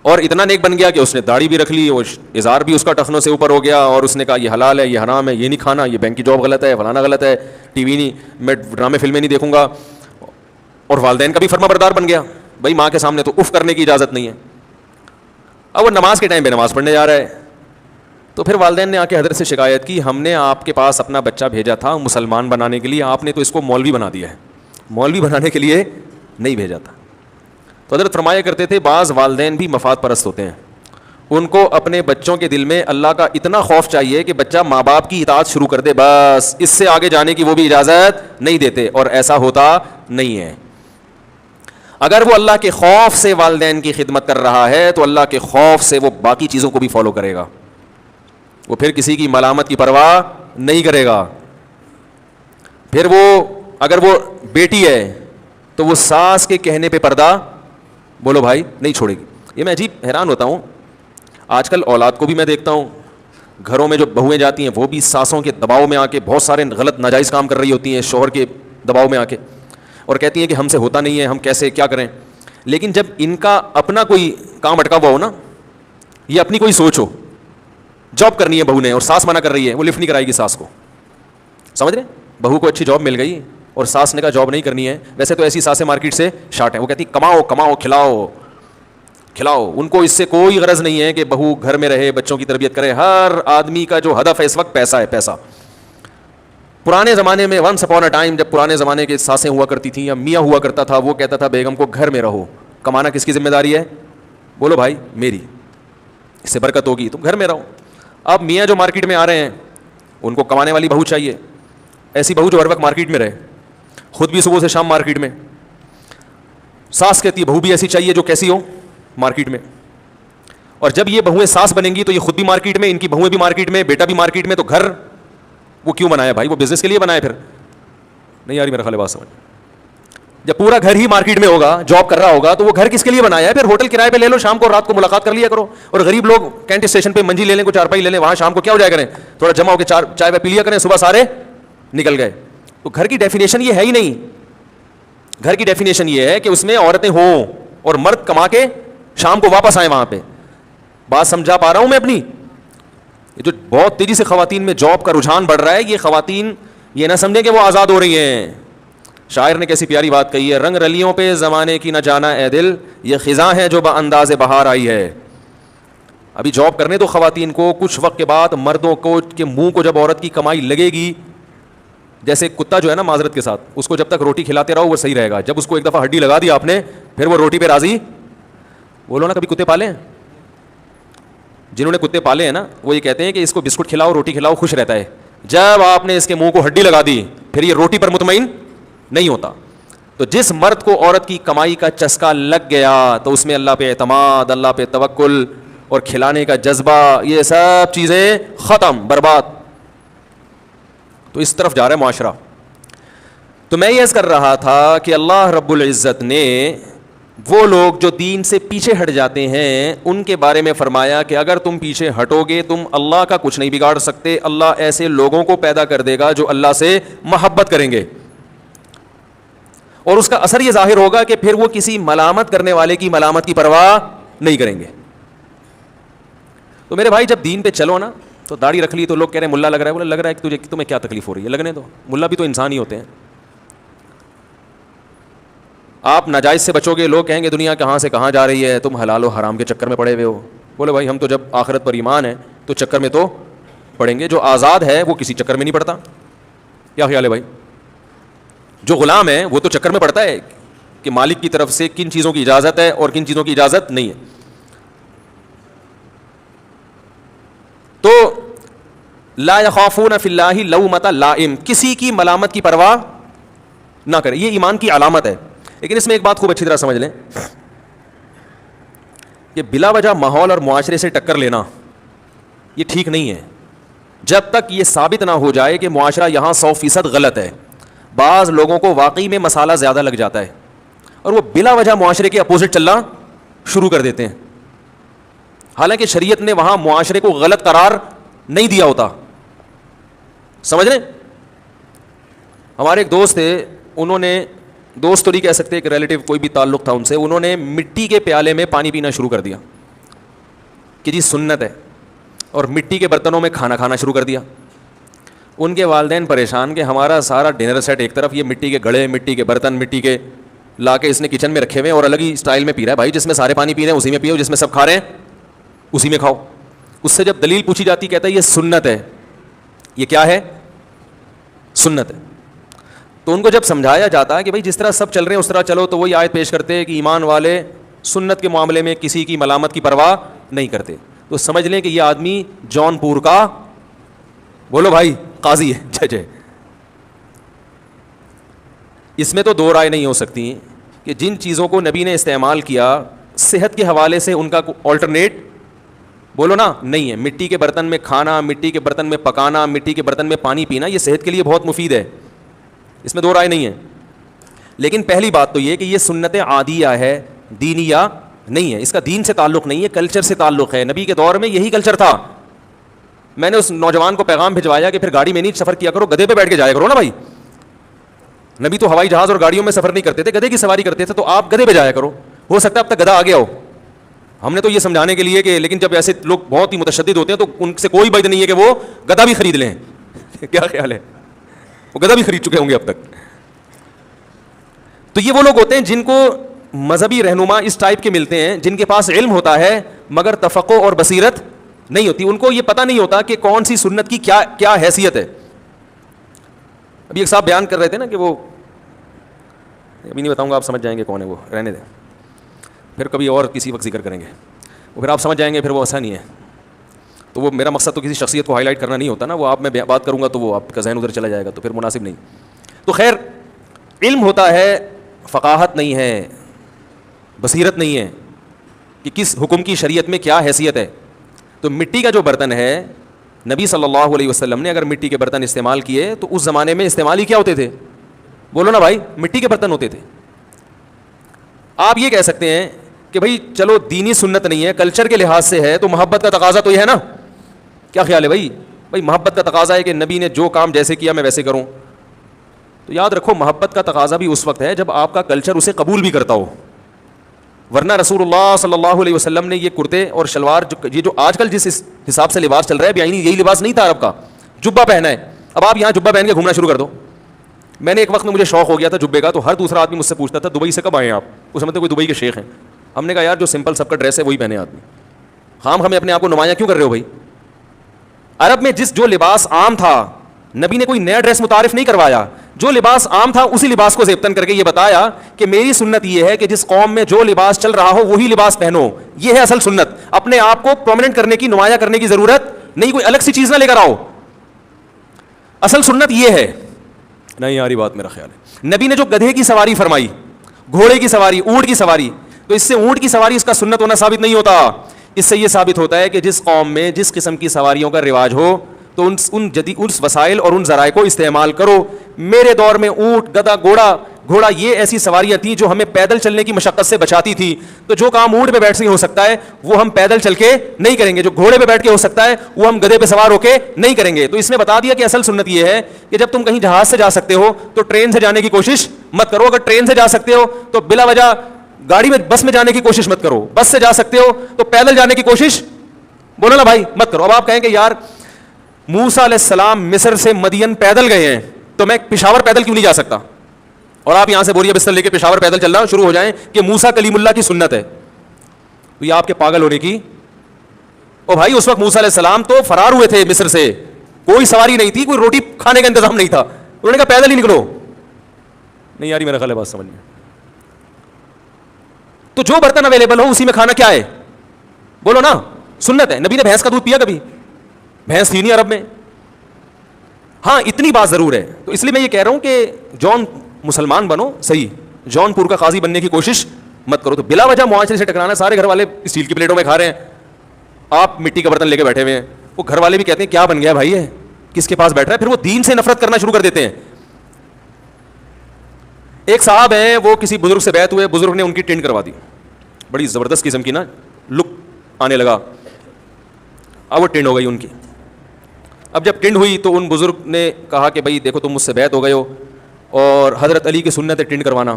اور اتنا نیک بن گیا کہ اس نے داڑھی بھی رکھ لی اور اظہار بھی اس کا ٹخنوں سے اوپر ہو گیا, اور اس نے کہا یہ حلال ہے, یہ حرام ہے, یہ نہیں کھانا, یہ بینک کی جاب غلط ہے, فلانا غلط ہے, ٹی وی نہیں, میں ڈرامے فلمیں نہیں دیکھوں گا, اور والدین کا بھی فرما بردار بن گیا. بھائی ماں کے سامنے تو اف کرنے کی اجازت نہیں ہے. اب وہ نماز کے ٹائم پہ نماز پڑھنے جا رہا ہے, تو پھر والدین نے آ کے حضرت سے شکایت کی, ہم نے آپ کے پاس اپنا بچہ بھیجا تھا مسلمان بنانے کے لیے, آپ نے تو اس کو مولوی بنا دیا ہے, مولوی بنانے کے لیے نہیں بھیجا تھا. تو حضرت فرمایا کرتے تھے بعض والدین بھی مفاد پرست ہوتے ہیں, ان کو اپنے بچوں کے دل میں اللہ کا اتنا خوف چاہیے کہ بچہ ماں باپ کی اطاعت شروع کر دے, بس اس سے آگے جانے کی وہ بھی اجازت نہیں دیتے, اور ایسا ہوتا نہیں ہے. اگر وہ اللہ کے خوف سے والدین کی خدمت کر رہا ہے تو اللہ کے خوف سے وہ باقی چیزوں کو بھی فالو کرے گا, وہ پھر کسی کی ملامت کی پرواہ نہیں کرے گا. پھر وہ اگر وہ بیٹی ہے تو وہ ساس کے کہنے پہ پردہ, بولو بھائی, نہیں چھوڑے گی. یہ میں عجیب حیران ہوتا ہوں, آج کل اولاد کو بھی میں دیکھتا ہوں, گھروں میں جو بہویں جاتی ہیں وہ بھی ساسوں کے دباؤ میں آ کے بہت سارے غلط ناجائز کام کر رہی ہوتی ہیں, شوہر کے دباؤ میں آ کے, اور کہتی ہیں کہ ہم سے ہوتا نہیں ہے, ہم کیسے کیا کریں. لیکن جب ان کا اپنا کوئی کام اٹکا ہوا ہو نا, یہ اپنی کوئی سوچ ہو, جاب کرنی ہے بہو نے اور ساس منع کر رہی ہے, وہ لفٹ نہیں کرائے گی ساس کو. سمجھ رہے, بہو کو اچھی جاب مل گئی اور ساس نے کہا جاب نہیں کرنی ہے. ویسے تو ایسی ساسیں مارکیٹ سے شارٹ ہیں, وہ کہتی کماؤ کماؤ کھلاؤ کھلاؤ, ان کو اس سے کوئی غرض نہیں ہے کہ بہو گھر میں رہے, بچوں کی تربیت کرے. ہر آدمی کا جو ہدف ہے اس وقت پیسہ ہے, پیسہ. پرانے زمانے میں ونس اپون اے ٹائم جب پرانے زمانے کے ساسیں ہوا کرتی تھیں یا میاں ہوا کرتا تھا, وہ کہتا تھا بیگم کو گھر میں رہو, کمانا کس کی ذمہ داری ہے, بولو بھائی میری, اس سے برکت ہوگی, تم گھر میں رہو. اب میاں جو مارکیٹ میں آ رہے ہیں ان کو کمانے والی بہو چاہیے, ایسی بہو جو ہر وقت مارکیٹ میں رہے, خود بھی صبح سے شام مارکیٹ میں. ساس کہتی ہے بہو بھی ایسی چاہیے جو کیسی ہو, مارکیٹ میں. اور جب یہ بہویں ساس بنیں گی تو یہ خود بھی مارکیٹ میں, ان کی بہویں بھی مارکیٹ میں, بیٹا بھی مارکیٹ میں, تو گھر وہ کیوں بنایا بھائی, وہ بزنس کے لیے بنایا. پھر نہیں یار میرا خیال بات سمجھ, جب پورا گھر ہی مارکیٹ میں ہوگا, جاب کر رہا ہوگا, تو وہ گھر کس کے لیے بنایا ہے. پھر ہوٹل کرائے پہ لے لو, شام کو رات کو ملاقات کر لیا کرو. اور غریب لوگ کینٹ اسٹیشن پہ منجی لے لیں, کوئی چارپائی لے لیں, وہاں شام کو کیا ہو جائے کریں, تھوڑا جمع ہو کے چائے پہ پی لیا کریں, صبح سارے نکل گئے. تو گھر کی ڈیفینیشن یہ ہے ہی نہیں. گھر کی ڈیفینیشن یہ ہے کہ اس میں عورتیں ہوں اور مرد کما کے شام کو واپس آئیں وہاں پہ. بات سمجھا پا رہا ہوں میں اپنی. یہ جو بہت تیزی سے خواتین میں جاب کا رجحان بڑھ رہا ہے, یہ خواتین یہ نہ سمجھیں کہ وہ آزاد ہو رہی ہیں. شاعر نے کیسی پیاری بات کہی ہے, رنگ رلیوں پہ زمانے کی نہ جانا اے دل, یہ خزاں ہے جو بانداز بہار آئی ہے. ابھی جاب کرنے تو خواتین کو, کچھ وقت کے بعد مردوں کو کے منہ کو جب عورت کی کمائی لگے گی, جیسے کتا جو ہے نا معذرت کے ساتھ, اس کو جب تک روٹی کھلاتے رہو وہ صحیح رہے گا, جب اس کو ایک دفعہ ہڈی لگا دی آپ نے پھر وہ روٹی پہ راضی. بولو نا کبھی کتے پالے ہیں, جنہوں نے کتے پالے ہیں نا وہ یہ کہتے ہیں کہ اس کو بسکٹ کھلاؤ روٹی کھلاؤ خوش رہتا ہے. جب آپ نے اس کے منہ کو ہڈی لگا دی پھر یہ روٹی پر مطمئن نہیں ہوتا. تو جس مرد کو عورت کی کمائی کا چسکا لگ گیا تو اس میں اللہ پہ اعتماد, اللہ پہ توکل اور کھلانے کا جذبہ, یہ سب چیزیں ختم, برباد. تو اس طرف جا رہا ہے معاشرہ. تو میں یہ عرض کر رہا تھا کہ اللہ رب العزت نے وہ لوگ جو دین سے پیچھے ہٹ جاتے ہیں ان کے بارے میں فرمایا کہ اگر تم پیچھے ہٹو گے تم اللہ کا کچھ نہیں بگاڑ سکتے. اللہ ایسے لوگوں کو پیدا کر دے گا جو اللہ سے محبت کریں گے, اور اس کا اثر یہ ظاہر ہوگا کہ پھر وہ کسی ملامت کرنے والے کی ملامت کی پرواہ نہیں کریں گے. تو میرے بھائی جب دین پہ چلو نا, تو داڑھی رکھ لی تو لوگ کہہ رہے ہیں ملا لگ رہا ہے, بولے لگ رہا ہے کہ تمہیں کیا تکلیف ہو رہی ہے, لگنے دو, ملا بھی تو انسان ہی ہوتے ہیں. آپ ناجائز سے بچو گے, لوگ کہیں گے دنیا کہاں سے کہاں جا رہی ہے, تم حلال و حرام کے چکر میں پڑے ہوئے ہو. بولے بھائی ہم تو جب آخرت پر ایمان ہے تو چکر میں تو پڑیں گے. جو آزاد ہے وہ کسی چکر میں نہیں پڑتا. کیا خیال ہے بھائی؟ جو غلام ہے وہ تو چکر میں پڑتا ہے کہ مالک کی طرف سے کن چیزوں کی اجازت ہے اور کن چیزوں کی اجازت نہیں ہے. تو لا یخافون فی اللہ لومۃ لائم, کسی کی ملامت کی پرواہ نہ کرے, یہ ایمان کی علامت ہے. لیکن اس میں ایک بات خوب اچھی طرح سمجھ لیں کہ بلا وجہ ماحول اور معاشرے سے ٹکر لینا یہ ٹھیک نہیں ہے جب تک یہ ثابت نہ ہو جائے کہ معاشرہ یہاں 100% غلط ہے. بعض لوگوں کو واقعی میں مسالہ زیادہ لگ جاتا ہے اور وہ بلا وجہ معاشرے کے اپوزٹ چلنا شروع کر دیتے ہیں, حالانکہ شریعت نے وہاں معاشرے کو غلط قرار نہیں دیا ہوتا. سمجھ رہے؟ ہمارے ایک دوست تھے, انہوں نے, دوست تو نہیں کہہ سکتے, ایک ریلیٹیو کوئی بھی تعلق تھا ان سے, انہوں نے مٹی کے پیالے میں پانی پینا شروع کر دیا. کہ جی سنت ہے، اور مٹی کے برتنوں میں کھانا کھانا شروع کر دیا. ان کے والدین پریشان کہ ہمارا سارا ڈنر سیٹ ایک طرف، یہ مٹی کے گھڑے، مٹی کے برتن، مٹی کے لا کے اس نے کچن میں رکھے ہوئے اور الگ ہی اسٹائل میں پی رہا ہے. بھائی جس میں سارے پانی پی رہے ہیں اسی میں پیو، جس میں سب کھا رہے ہیں اسی میں کھاؤ. اس سے جب دلیل پوچھی جاتی کہتا ہے یہ سنت ہے. یہ کیا ہے؟ سنت ہے. تو ان کو جب سمجھایا جاتا ہے کہ بھائی جس طرح سب چل رہے ہیں اس طرح چلو، تو وہی آیت پیش کرتے ہیں کہ ایمان والے سنت کے معاملے میں کسی کی ملامت کی پرواہ نہیں کرتے. تو سمجھ لیں کہ یہ آدمی جون پور کا، بولو بھائی، قاضی ہے، جج ہے. اس میں تو دو رائے نہیں ہو سکتی کہ جن چیزوں کو نبی نے استعمال کیا صحت کے حوالے سے ان کا آلٹرنیٹ بولو نا نہیں ہے. مٹی کے برتن میں کھانا، مٹی کے برتن میں پکانا، مٹی کے برتن میں پانی پینا، یہ صحت کے لیے بہت مفید ہے، اس میں دو رائے نہیں ہے. لیکن پہلی بات تو یہ کہ یہ سنت عادیہ ہے، دینیہ نہیں ہے. اس کا دین سے تعلق نہیں ہے، کلچر سے تعلق ہے. نبی کے دور میں یہی کلچر تھا. میں نے اس نوجوان کو پیغام بھجوایا کہ پھر گاڑی میں نہیں سفر کیا کرو، گدھے پہ بیٹھ کے جایا کرو نا بھائی. نبی تو ہوائی جہاز اور گاڑیوں میں سفر نہیں کرتے تھے، گدھے کی سواری کرتے تھے. تو آپ گدھے پہ جایا کرو، ہو سکتا ہے اب تک گدھا آ گیا ہو. ہم نے تو یہ سمجھانے کے لیے کہ لیکن جب ایسے لوگ بہت ہی متشدد ہوتے ہیں تو ان سے کوئی بد نہیں ہے کہ وہ گدھا بھی خرید لیں. کیا خیال ہے؟ وہ گدھا بھی خرید چکے ہوں گے اب تک. تو یہ وہ لوگ ہوتے ہیں جن کو مذہبی رہنما اس ٹائپ کے ملتے ہیں، جن کے پاس علم ہوتا ہے مگر تفقہ اور بصیرت نہیں ہوتی. ان کو یہ پتہ نہیں ہوتا کہ کون سی سنت کی کیا حیثیت ہے. ابھی ایک صاحب بیان کر رہے تھے نا کہ وہ، ابھی نہیں بتاؤں گا، آپ سمجھ جائیں گے کون ہے وہ، رہنے دیں، پھر کبھی اور کسی وقت ذکر کریں گے، وہ پھر آپ سمجھ جائیں گے، پھر وہ ایسا نہیں ہے. تو وہ میرا مقصد تو کسی شخصیت کو ہائی لائٹ کرنا نہیں ہوتا نا، وہ آپ میں بات کروں گا تو وہ آپ کا ذہن ادھر چلا جائے گا، تو پھر مناسب نہیں. تو خیر، علم ہوتا ہے، فقاہت نہیں ہے، بصیرت نہیں ہے کہ کس حکم کی شریعت میں کیا حیثیت ہے. تو مٹی کا جو برتن ہے، نبی صلی اللہ علیہ وسلم نے اگر مٹی کے برتن استعمال کیے تو اس زمانے میں استعمال ہی کیا ہوتے تھے؟ بولو نا بھائی، مٹی کے برتن ہوتے تھے. آپ یہ کہہ سکتے ہیں کہ بھائی چلو دینی سنت نہیں ہے، کلچر کے لحاظ سے ہے، تو محبت کا تقاضا تو یہ ہے نا. کیا خیال ہے بھائی؟ محبت کا تقاضا ہے کہ نبی نے جو کام جیسے کیا میں ویسے کروں. تو یاد رکھو، محبت کا تقاضا بھی اس وقت ہے جب آپ کا کلچر اسے قبول بھی کرتا ہو. ورنہ رسول اللہ صلی اللہ علیہ وسلم نے یہ کرتے اور شلوار، یہ جو آج کل جس حساب سے لباس چل رہا ہے، بیانی یہی لباس نہیں تھا عرب کا. جبہ پہنا ہے، اب آپ یہاں جبہ پہن کے گھومنا شروع کر دو. میں نے ایک وقت میں مجھے شوق ہو گیا تھا جبے کا، تو ہر دوسرا آدمی مجھ سے پوچھتا تھا دبئی سے کب آئے ہیں آپ؟ اس سمجھتے کوئی دبئی کے شیخ ہیں. ہم نے کہا یار جو سمپل سب کا ڈریس ہے وہی پہنے آدمی، ہمیں اپنے آپ کو نمایاں کیوں کر رہے ہو بھائی؟ عرب میں جو لباس عام تھا، نبی نے کوئی نیا ڈریس متعارف نہیں کروایا. جو لباس عام تھا اسی لباس کو زیبتن کر کے یہ بتایا کہ میری سنت یہ ہے کہ جس قوم میں جو لباس چل رہا ہو وہی لباس پہنو. یہ ہے اصل سنت. اپنے آپ کو پرومیننٹ کرنے کی، نمایاں کرنے کی ضرورت نہیں، کوئی الگ سی چیز نہ لے کر آؤ. اصل سنت یہ ہے. نہیں یاری بات میرا خیال ہے. نبی نے جو گدھے کی سواری فرمائی، گھوڑے کی سواری، اونٹ کی سواری، تو اس سے اونٹ کی سواری اس کا سنت ہونا ثابت نہیں ہوتا. اس سے یہ ثابت ہوتا ہے کہ جس قوم میں جس قسم کی سواریوں کا رواج ہو تو ان وسائل اور ان ذرائع کو استعمال کرو. میرے دور میں اونٹ، گدھا، گھوڑا یہ ایسی سواریاں تھیں جو ہمیں پیدل چلنے کی مشقت سے بچاتی تھی. تو جو کام اونٹ پہ بیٹھ سے ہو سکتا ہے وہ ہم پیدل چل کے نہیں کریں گے، جو گھوڑے پہ بیٹھ کے ہو سکتا ہے وہ ہم گدھے پہ سوار ہو کے نہیں کریں گے. تو اس نے بتا دیا کہ اصل سنت یہ ہے کہ جب تم کہیں جہاز سے جا سکتے ہو تو ٹرین سے جانے کی کوشش مت کرو. اگر ٹرین سے جا سکتے ہو تو بلا وجہ گاڑی میں، بس میں جانے کی کوشش مت کرو. بس سے جا سکتے ہو تو پیدل جانے کی کوشش، بولو نا بھائی، مت کرو. اب آپ کہیں کہ یار موسیٰ علیہ السلام مصر سے مدین پیدل گئے ہیں تو میں پشاور پیدل کیوں نہیں جا سکتا؟ اور آپ یہاں سے بوریہ بستر لے کے پشاور پیدل چلنا شروع ہو جائیں کہ موسیٰ کلیم اللہ کی سنت ہے، تو یہ آپ کے پاگل ہونے کی. او بھائی اس وقت موسیٰ علیہ السلام تو فرار ہوئے تھے مصر سے، کوئی سواری نہیں تھی، کوئی روٹی کھانے کا انتظام نہیں تھا، انہوں نے کہا پیدل ہی نکلو. نہیں یاری میرا خیال ہے بات سمجھ میں. تو جو برتن اویلیبل ہو اسی میں کھانا کیا ہے؟ بولو نا، سنت ہے. نبی نے بھینس کا دودھ پیا کبھی؟ بھینس تھی نہیں عرب میں. ہاں اتنی بات ضرور ہے. تو اس لیے میں یہ کہہ رہا ہوں کہ جون مسلمان بنو صحیح، جون پور کا قاضی بننے کی کوشش مت کرو. تو بلا وجہ معاشرے سے ٹکرانا. سارے گھر والے اسٹیل کی پلیٹوں میں کھا رہے ہیں، آپ مٹی کا برتن لے کے بیٹھے ہوئے ہیں. وہ گھر والے بھی کہتے ہیں کیا بن گیا بھائی ہے، کس کے پاس بیٹھ رہا ہے؟ پھر وہ دین سے نفرت کرنا شروع کر دیتے ہیں. ایک صاحب ہیں، وہ کسی بزرگ سے بیعت ہوئے، بزرگ نے ان کی ٹینٹ کروا دی، بڑی زبردست قسم کی نا لک آنے لگا. اب وہ ٹینڈ ہو گئی ان کی. اب جب ٹنڈ ہوئی تو ان بزرگ نے کہا کہ بھائی دیکھو تم مجھ سے بیعت ہو گئے ہو اور حضرت علی کی سنت ہے ٹنڈ کروانا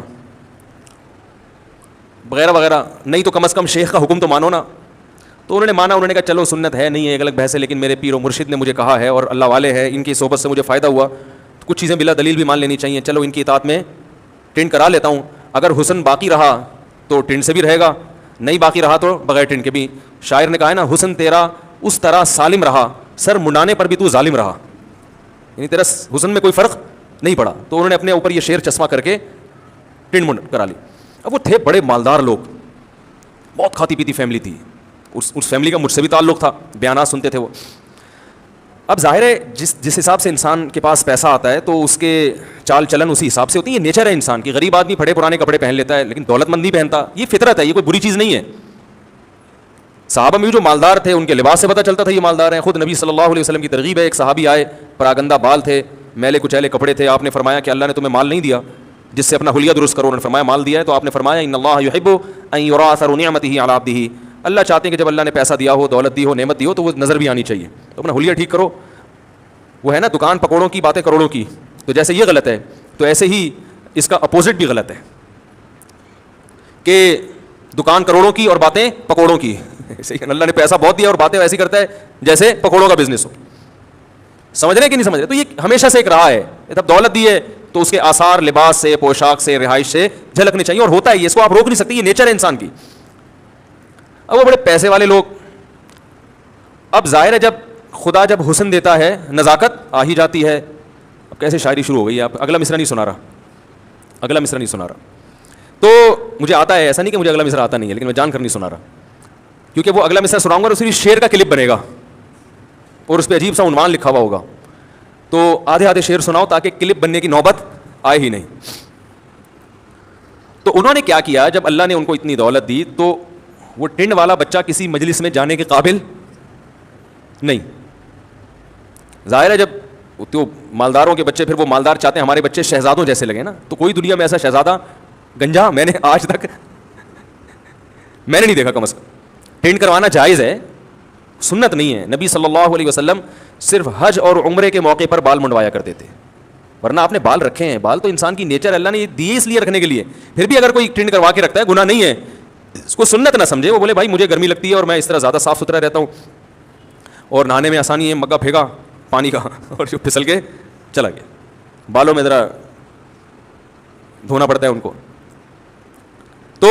وغیرہ وغیرہ، نہیں تو کم از کم شیخ کا حکم تو مانو نا. تو انہوں نے مانا, انہوں نے کہا چلو سنت ہے نہیں ہے ایک الگ بحث ہے, لیکن میرے پیر و مرشد نے مجھے کہا ہے اور اللہ والے ہیں, ان کی صحبت سے مجھے فائدہ ہوا, تو کچھ چیزیں بلا دلیل بھی مان لینی چاہیے, چلو ان کی اطاعت میں ٹنڈ کرا لیتا ہوں. اگر حسن باقی رہا تو ٹنڈ سے بھی رہے گا, نہیں باقی رہا تو بغیر ٹنڈ کے بھی. شاعر نے کہا ہے نا, حسن تیرا اس طرح سالم رہا, سر منڈانے پر بھی تو ظالم رہا, یعنی تیرا حسن میں کوئی فرق نہیں پڑا. تو انہوں نے اپنے اوپر یہ شعر چشمہ کر کے ٹنڈ منڈ کرا لی. اب وہ تھے بڑے مالدار لوگ, بہت کھاتی پیتی فیملی تھی, اس فیملی کا مجھ سے بھی تعلق تھا, بیانات سنتے تھے وہ. اب ظاہر ہے جس حساب سے انسان کے پاس پیسہ آتا ہے تو اس کے چال چلن اسی حساب سے ہوتی ہے, یہ نیچر ہے انسان کی. غریب آدمی پھٹے پرانے کپڑے پہن لیتا ہے لیکن دولت مند نہیں پہنتا, یہ فطرت ہے, یہ کوئی بری چیز نہیں ہے. صحابہ میں جو مالدار تھے ان کے لباس سے پتہ چلتا تھا یہ مالدار ہیں. خود نبی صلی اللہ علیہ وسلم کی ترغیب ہے, ایک صحابی آئے, پراگندہ بال تھے, میلے کچیلے کپڑے تھے, آپ نے فرمایا کہ اللہ نے تمہیں مال نہیں دیا جس سے اپنا حلیہ درست کرو, انہوں نے فرمایا مال دیا ہے. تو آپ نے فرمایا ان اللہ یحب ان یری اثر نعمتہ علی عبدہ, اللہ چاہتے ہیں کہ جب اللہ نے پیسہ دیا ہو, دولت دی ہو, نعمت دی ہو تو وہ نظر بھی آنی چاہیے, تو اپنا حلیہ ٹھیک کرو. وہ ہے نا دکان پکوڑوں کی باتیں کروڑوں کی, تو جیسے یہ غلط ہے تو ایسے ہی اس کا اپوزٹ بھی غلط ہے کہ دکان کروڑوں کی اور باتیں پکوڑوں کی. اللہ نے پیسہ بہت دیا اور باتیں ایسی کرتا ہے جیسے پکوڑوں کا بزنس ہو. سمجھ رہے ہیں کہ نہیں سمجھ رہے؟ تو یہ ہمیشہ سے ایک رہا ہے, جب دولت دی ہے تو اس کے آثار لباس سے, پوشاک سے, رہائش سے جھلکنے چاہیے, اور ہوتا ہے یہ, اس کو آپ روک نہیں سکتے, یہ نیچر ہے انسان کی. اب وہ بڑے پیسے والے لوگ, اب ظاہر ہے جب خدا جب حسن دیتا ہے نزاکت آ ہی جاتی ہے. اب کیسے شاعری شروع ہو گئی ہے, آپ اگلا مصرع نہیں سنا رہا, اگلا مصرع نہیں سنا رہا. تو مجھے آتا ہے, ایسا نہیں کہ مجھے اگلا مصرع آتا نہیں ہے, لیکن میں جان کر نہیں سنا رہا, کیونکہ وہ اگلا مصرع سناؤں گا اور صرف شعر کا کلپ بنے گا اور اس پہ عجیب سا عنوان لکھا ہوا ہوگا. تو آدھے آدھے شعر سناؤ تاکہ کلپ بننے کی نوبت آئے ہی نہیں. تو انہوں نے کیا کیا, جب اللہ نے ان کو اتنی دولت دی تو وہ ٹنڈ والا بچہ کسی مجلس میں جانے کے قابل نہیں. ظاہر ہے جب تو مالداروں کے بچے, پھر وہ مالدار چاہتے ہیں ہمارے بچے شہزادوں جیسے لگے نا, تو کوئی دنیا میں ایسا شہزادہ گنجا میں نے آج تک میں نے نہیں دیکھا. کم از کم ٹرینڈ کروانا جائز ہے, سنت نہیں ہے. نبی صلی اللہ علیہ وسلم صرف حج اور عمرے کے موقع پر بال منڈوایا کرتے تھے, ورنہ آپ نے بال رکھے ہیں. بال تو انسان کی نیچر, اللہ نے یہ دیے اس لیے رکھنے کے لیے. پھر بھی اگر کوئی ٹرینڈ کروا کے رکھتا ہے گناہ نہیں ہے, اس کو سنت نہ سمجھے. وہ بولے بھائی مجھے گرمی لگتی ہے اور میں اس طرح زیادہ صاف ستھرا رہتا ہوں اور نہانے میں آسانی ہے, مگا پھینکا پانی کا اور جو پھسل کے چلا گیا. بالوں میں ذرا دھونا پڑتا ہے ان کو. تو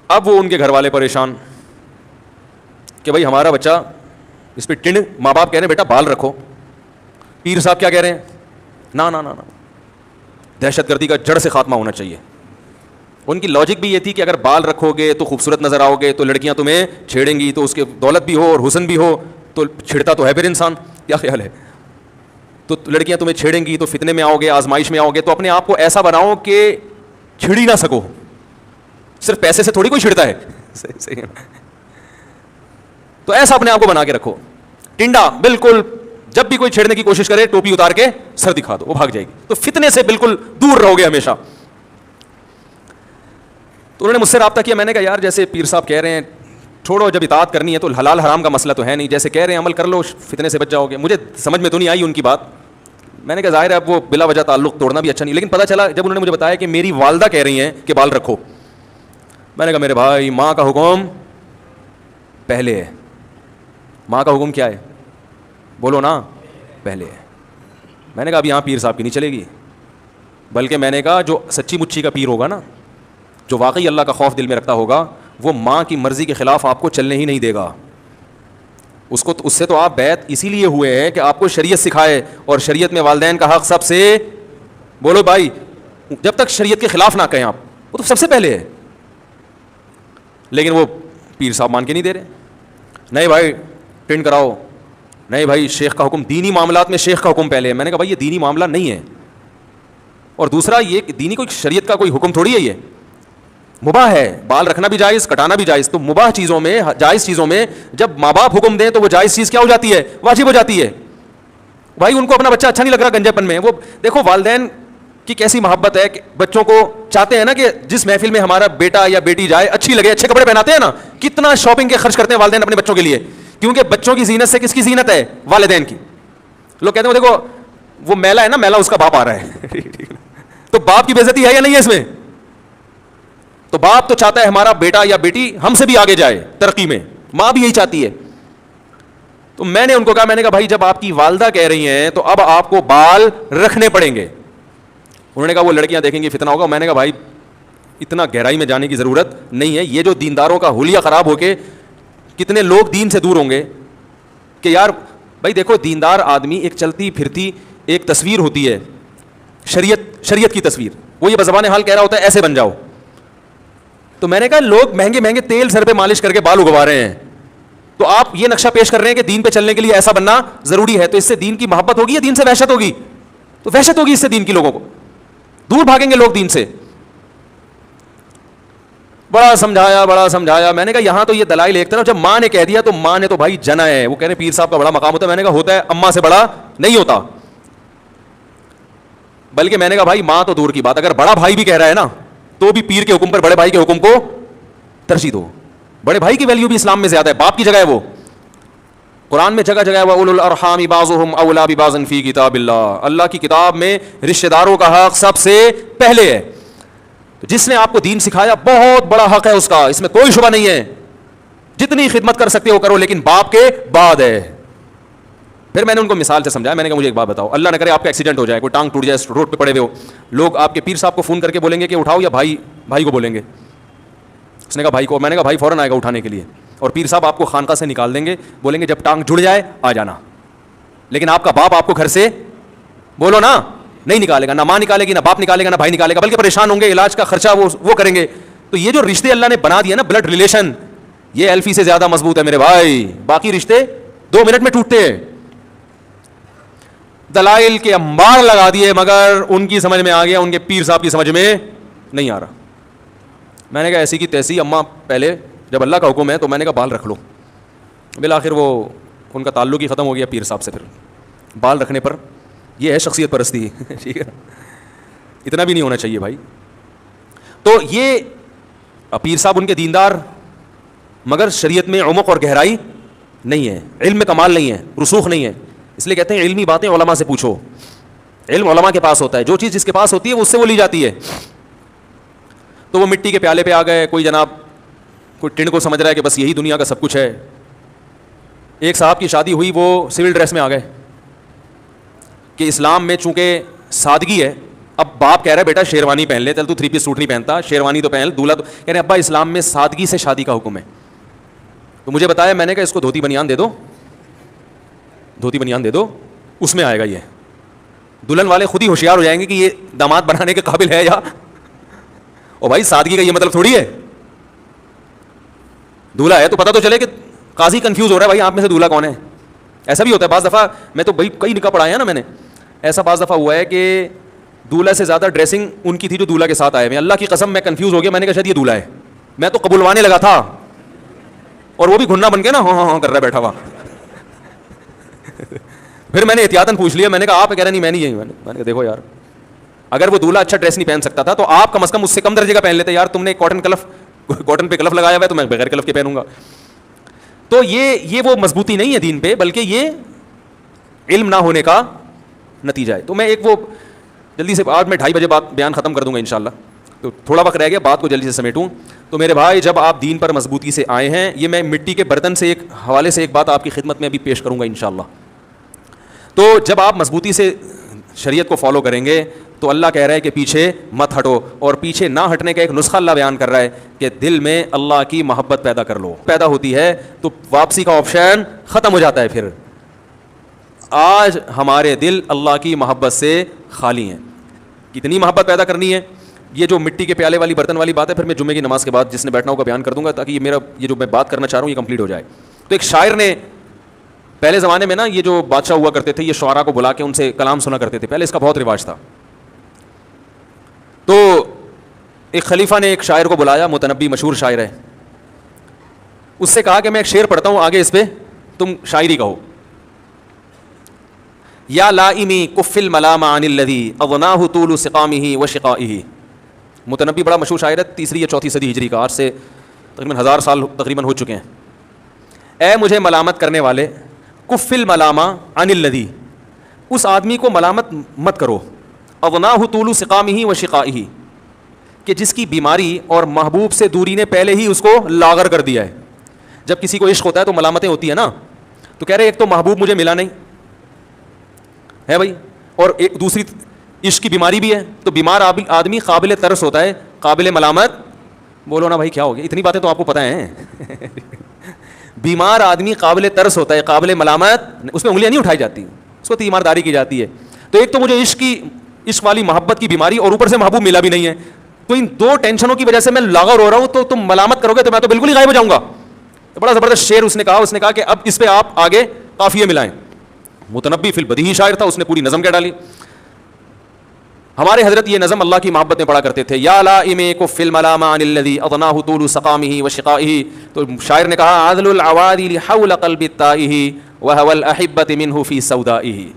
اب وہ ان کے گھر والے پریشان کہ بھائی ہمارا بچہ اس پہ ٹنڈ, ماں باپ کہہ رہے ہیں بیٹا بال رکھو, پیر صاحب کیا کہہ رہے ہیں, نا نا نا نا, دہشت گردی کا جڑ سے خاتمہ ہونا چاہیے. ان کی لاجک بھی یہ تھی کہ اگر بال رکھو گے تو خوبصورت نظر آؤ گے, تو لڑکیاں تمہیں چھیڑیں گی, تو اس کے دولت بھی ہو اور حسن بھی ہو تو چھڑتا تو ہے پھر انسان. کیا خیال ہے؟ تو لڑکیاں تمہیں چھیڑیں گی تو فتنے میں آؤ گے, آزمائش میں آؤ گے. تو اپنے آپ کو ایسا بناؤ کہ چھڑی نہ سکو. صرف پیسے سے تھوڑی کوئی چھڑتا ہے, صحیح ہے. تو ایسا اپنے آپ کو بنا کے رکھو, ٹنڈا بالکل. جب بھی کوئی چھیڑنے کی کوشش کرے ٹوپی اتار کے سر دکھا دو, وہ بھاگ جائے گی. تو فتنے سے بالکل دور رہو گے ہمیشہ. تو انہوں نے مجھ سے رابطہ کیا, میں نے کہا یار جیسے پیر صاحب کہہ رہے ہیں چھوڑو, جب اطاعت کرنی ہے تو حلال حرام کا مسئلہ تو ہے نہیں, جیسے کہہ رہے ہیں عمل کر لو, فتنے سے بچ جاؤ گے. مجھے سمجھ میں تو نہیں آئی ان کی بات. میں نے کہا ظاہر ہے اب وہ بلا وجہ تعلق توڑنا بھی اچھا نہیں, لیکن پتہ چلا جب انہوں نے مجھے بتایا کہ میری والدہ کہہ رہی ہیں کہ بال رکھو. میں نے کہا میرے بھائی ماں کا حکم پہلے ہے. ماں کا حکم کیا ہے بولو نا, پہلے ہے. میں نے کہا اب یہاں پیر صاحب کی نہیں چلے گی, بلکہ میں نے کہا جو سچی مچی کا پیر ہوگا نا, جو واقعی اللہ کا خوف دل میں رکھتا ہوگا, وہ ماں کی مرضی کے خلاف آپ کو چلنے ہی نہیں دے گا. اس سے تو آپ بیعت اسی لیے ہوئے ہیں کہ آپ کو شریعت سکھائے, اور شریعت میں والدین کا حق سب سے, بولو بھائی, جب تک شریعت کے خلاف نہ کہیں آپ, وہ تو سب سے پہلے ہے. لیکن وہ پیر صاحب مان کے نہیں دے رہے. نہیں بھائی ٹرینڈ کراؤ, نہیں بھائی شیخ کا حکم, دینی معاملات میں شیخ کا حکم پہلے ہے. میں نے کہا بھائی یہ دینی معاملہ نہیں ہے, اور دوسرا یہ دینی کوئی شریعت کا کوئی حکم تھوڑی ہے, یہ مباح ہے. بال رکھنا بھی جائز, کٹانا بھی جائز. تو مباح چیزوں میں, جائز چیزوں میں جب ماں باپ حکم دیں تو وہ جائز چیز کیا ہو جاتی ہے, واجب ہو جاتی ہے. بھائی ان کو اپنا بچہ اچھا نہیں لگ رہا گنجے پن میں, وہ دیکھو والدین کی کیسی محبت ہے کہ بچوں کو چاہتے ہیں نا کہ جس محفل میں ہمارا بیٹا یا بیٹی جائے اچھی لگے, اچھے کپڑے پہناتے ہیں نا. کتنا شاپنگ کے خرچ کرتے ہیں والدین اپنے بچوں کے لیے, کیونکہ بچوں کی زینت سے کس کی زینت ہے, والدین کی. لوگ کہتے ہیں دیکھو وہ میلا ہے نا, میلا اس کا باپ آ رہا ہے. تو باپ کی بے عزتی ہے یا نہیں ہے اس میں؟ تو باپ تو چاہتا ہے ہمارا بیٹا یا بیٹی ہم سے بھی آگے جائے ترقی میں, ماں بھی یہی چاہتی ہے. تو میں نے ان کو کہا, میں نے کہا بھائی جب آپ کی والدہ کہہ رہی ہیں تو اب آپ کو بال رکھنے پڑیں گے. انہوں نے کہا وہ لڑکیاں دیکھیں گی فتنہ ہوگا. میں نے کہا بھائی اتنا گہرائی میں جانے کی ضرورت نہیں ہے. یہ جو دینداروں کا حلیہ خراب ہو کے کتنے لوگ دین سے دور ہوں گے کہ یار بھائی دیکھو دیندار آدمی ایک چلتی پھرتی ایک تصویر ہوتی ہے, شریعت کی تصویر. وہ یہ بزبان حال کہہ رہا ہوتا ہے ایسے بن جاؤ. تو میں نے کہا لوگ مہنگے مہنگے تیل سر پہ مالش کر کے بال اگوا رہے ہیں, تو آپ یہ نقشہ پیش کر رہے ہیں کہ دین پہ چلنے کے لیے ایسا بننا ضروری ہے. تو اس سے دین کی محبت ہوگی یا دین سے وحشت ہوگی؟ تو وحشت ہوگی اس سے دین کی. لوگوں کو دور بھاگیں گے لوگ دین سے. بڑا سمجھایا میں نے کہا یہاں تو یہ دلائل ایک طرف, جب ماں نے کہہ دیا تو ماں نے تو بھائی جنا ہے. وہ کہہ رہے پیر صاحب کا بڑا مقام ہوتا ہے. میں نے کہا ہوتا ہے, اماں سے بڑا نہیں ہوتا. بلکہ میں نے کہا بھائی ماں تو دور کی بات, اگر بڑا بھائی بھی کہہ رہا ہے نا تو بھی پیر کے حکم پر بڑے بھائی کے حکم کو ترجیح دو. بڑے بھائی کی ویلیو بھی اسلام میں زیادہ ہے, باپ کی جگہ ہے. وہ قرآن میں جگہ جگہ ہے وَأُولُو الْأَرْحَامِ بَعْضُهُمْ أَوْلَىٰ بِبَعْضٍ فِي کتاب اللہ. اللہ کی کتاب میں رشتہ داروں کا حق سب سے پہلے ہے. جس نے آپ کو دین سکھایا بہت بڑا حق ہے اس کا, اس میں کوئی شبہ نہیں ہے. جتنی خدمت کر سکتے ہو کرو, لیکن باپ کے بعد ہے. پھر میں نے ان کو مثال سے سمجھایا. میں نے کہا مجھے ایک بات بتاؤ, اللہ نہ کرے آپ کا ایکسیڈنٹ ہو جائے, کوئی ٹانگ ٹوٹ جائے, روڈ پہ پڑے ہوئے ہو, لوگ آپ کے پیر صاحب کو فون کر کے بولیں گے کہ اٹھاؤ یا بھائی کو بولیں گے؟ اس نے کہا بھائی کو. میں نے کہا بھائی فوراً آئے گا اٹھانے کے لیے, اور پیر صاحب آپ کو خانقاہ سے نکال دیں گے, بولیں گے جب ٹانگ جڑ جائے آ جانا. لیکن آپ کا باپ آپ کو گھر سے بولو نا نہیں نکالے گا, نہ ماں نکالے گی, نہ باپ نکالے گا, نہ بھائی نکالے گا, بلکہ پریشان ہوں گے, علاج کا خرچہ وہ کریں گے. تو یہ جو رشتے اللہ نے بنا دیے نا, بلڈ ریلیشن, یہ ایلفی سے زیادہ مضبوط ہے میرے بھائی. باقی رشتے 2 منٹ میں ٹوٹتے ہیں. دلائل کے انبار لگا دیے, مگر ان کی سمجھ میں آ گیا, ان کے پیر صاحب کی سمجھ میں نہیں آ رہا. میں نے کہا ایسی کی تیسی, اماں پہلے جب اللہ کا حکم ہے تو میں نے کہا بال رکھ لو. بالآخر وہ ان کا تعلق ہی ختم ہو گیا پیر صاحب سے. پھر بال رکھنے پر یہ ہے شخصیت پرستی. ٹھیک ہے, اتنا بھی نہیں ہونا چاہیے بھائی. تو یہ پیر صاحب ان کے دیندار, مگر شریعت میں عمق اور گہرائی نہیں ہے, علم میں کمال نہیں ہے, رسوخ نہیں ہے. اس لیے کہتے ہیں علمی باتیں علماء سے پوچھو. علم علماء کے پاس ہوتا ہے, جو چیز جس کے پاس ہوتی ہے اس سے وہ لی جاتی ہے. تو وہ مٹی کے پیالے پہ آ گئے, کوئی جناب کوئی ٹنڈ کو سمجھ رہا ہے کہ بس یہی دنیا کا سب کچھ ہے. ایک صاحب کی شادی ہوئی, وہ سول ڈریس میں آ گئے کہ اسلام میں چونکہ سادگی ہے. اب باپ کہہ رہا ہے بیٹا شیروانی پہن لے, چل تو 3 پیس سوٹ نہیں پہنتا, شیروانی تو پہن. دولہا تو کہہ رہے ابا اسلام میں سادگی سے شادی کا حکم ہے. تو مجھے بتایا, میں نے کہا اس کو دھوتی بنیان دے دو, دھوتی بنیان دے دو, اس میں آئے گا. یہ دلہن والے خود ہی ہوشیار ہو جائیں گے کہ یہ داماد بنانے کے قابل ہے یا. او بھائی سادگی کا یہ مطلب تھوڑی ہے, دولہا ہے تو پتہ تو چلے کہ قاضی کنفیوز ہو رہا ہے بھائی آپ میں سے دولہا کون ہے. ایسا بھی ہوتا ہے بعض دفعہ, میں تو بھائی کئی نکاح پڑھائے ہیں نا میں نے, ایسا بعض دفعہ ہوا ہے کہ دولہا سے زیادہ ڈریسنگ ان کی تھی جو دولہا کے ساتھ آئے ہوئے. اللہ کی قسم میں کنفیوز ہو گیا, میں نے کہا شاید یہ دولہا ہے. میں تو قبولوانے لگا تھا, اور وہ بھی گھننا بن کے نا ہاں کر رہا ہے بیٹھا ہوا. پھر میں نے احتیاطاً پوچھ لیا, میں نے کہا آپ کہہ رہے نہیں میں نہیں. میں نے کہا دیکھو یار, اگر وہ دولہا اچھا ڈریس نہیں پہن سکتا تھا تو آپ کم از کم اس سے کم درجے کا پہن لیتے. یار تم نے کاٹن پہ کلف لگایا ہوا ہے تو میں بغیر کلف کے پہنوں گا. تو یہ وہ مضبوطی نہیں ہے دین پہ, بلکہ یہ علم نہ ہونے کا نتیجہ ہے. تو میں ایک وہ جلدی سے, آج میں 2:30 بجے بات بیان ختم کر دوں گا انشاءاللہ, تو تھوڑا وقت رہ گیا, بات کو جلدی سے سمیٹوں. تو میرے بھائی جب آپ دین پر مضبوطی سے آئے ہیں, یہ میں مٹی کے برتن سے ایک حوالے سے ایک بات آپ کی خدمت میں ابھی پیش کروں گا انشاءاللہ. تو جب آپ مضبوطی سے شریعت کو فالو کریں گے تو اللہ کہہ رہا ہے کہ پیچھے مت ہٹو, اور پیچھے نہ ہٹنے کا ایک نسخہ اللہ بیان کر رہا ہے کہ دل میں اللہ کی محبت پیدا کر لو. پیدا ہوتی ہے تو واپسی کا آپشن ختم ہو جاتا ہے. پھر آج ہمارے دل اللہ کی محبت سے خالی ہیں. کتنی محبت پیدا کرنی ہے, یہ جو مٹی کے پیالے والی برتن والی بات ہے, پھر میں جمعے کی نماز کے بعد جس نے بیٹھنا ہوگا بیان کر دوں گا, تاکہ یہ میرا یہ جو میں بات کرنا چاہ رہا ہوں یہ کمپلیٹ ہو جائے. تو ایک شاعر نے, پہلے زمانے میں نا یہ جو بادشاہ ہوا کرتے تھے, یہ شعراء کو بلا کے ان سے کلام سنا کرتے تھے, پہلے اس کا بہت رواج تھا. تو ایک خلیفہ نے ایک شاعر کو بلایا, متنبی مشہور شاعر ہے, اس سے کہا کہ میں ایک شعر پڑھتا ہوں, آگے اس پہ تم شاعری کہو. یا لائمی کف الملام عن الذی اغناہ طول سقامہ وشقائہ. متنبی بڑا مشہور شاعر ہے, 3 یا 4 صدی ہجری کا, آج سے تقریباً 1000 سال تقریباً ہو چکے ہیں. اے مجھے ملامت کرنے والے, کف الملام عن الذی, اس آدمی کو ملامت مت کرو, اغناہ طول سقامہ وشقائہ, کہ جس کی بیماری اور محبوب سے دوری نے پہلے ہی اس کو لاغر کر دیا ہے. جب کسی کو عشق ہوتا ہے تو ملامتیں ہوتی ہیں نا, تو کہہ رہے ایک تو محبوب مجھے ملا نہیں ہے بھائی, اور ایک دوسری عشق کی بیماری بھی ہے, تو بیمار آدمی قابل ترس ہوتا ہے, قابل ملامت. بولو نا بھائی کیا ہو گیا, اتنی باتیں تو آپ کو پتہ ہیں. بیمار آدمی قابل ترس ہوتا ہے, قابل ملامت, اس میں انگلیاں نہیں اٹھائی جاتی, اس کو تیمارداری کی جاتی ہے. تو ایک تو مجھے عشق والی محبت کی بیماری, اور اوپر سے محبوب ملا بھی نہیں ہے, تو ان دو ٹینشنوں کی وجہ سے میں لاغر ہو رہا ہوں, تو تم ملامت کرو گے تو میں تو بالکل ہی غائب ہو جاؤں گا. تو بڑا زبردست شعر اس نے کہا کہ اب اس پہ آپ آگے قافیے ملائیں. متنبی فی البدیہی شاعر تھا, اس نے پوری نظم کیا ڈالی. ہمارے حضرت یہ نظم اللہ کی محبت میں پڑھا کرتے تھے, یا لائم کفی الملام عن الذی اضناہ طول سقامہ وشقائہ. تو شاعر نے کہا عذل العوادل حول قلب التائہ وہو الاحبۃ منہ فی سودائہ.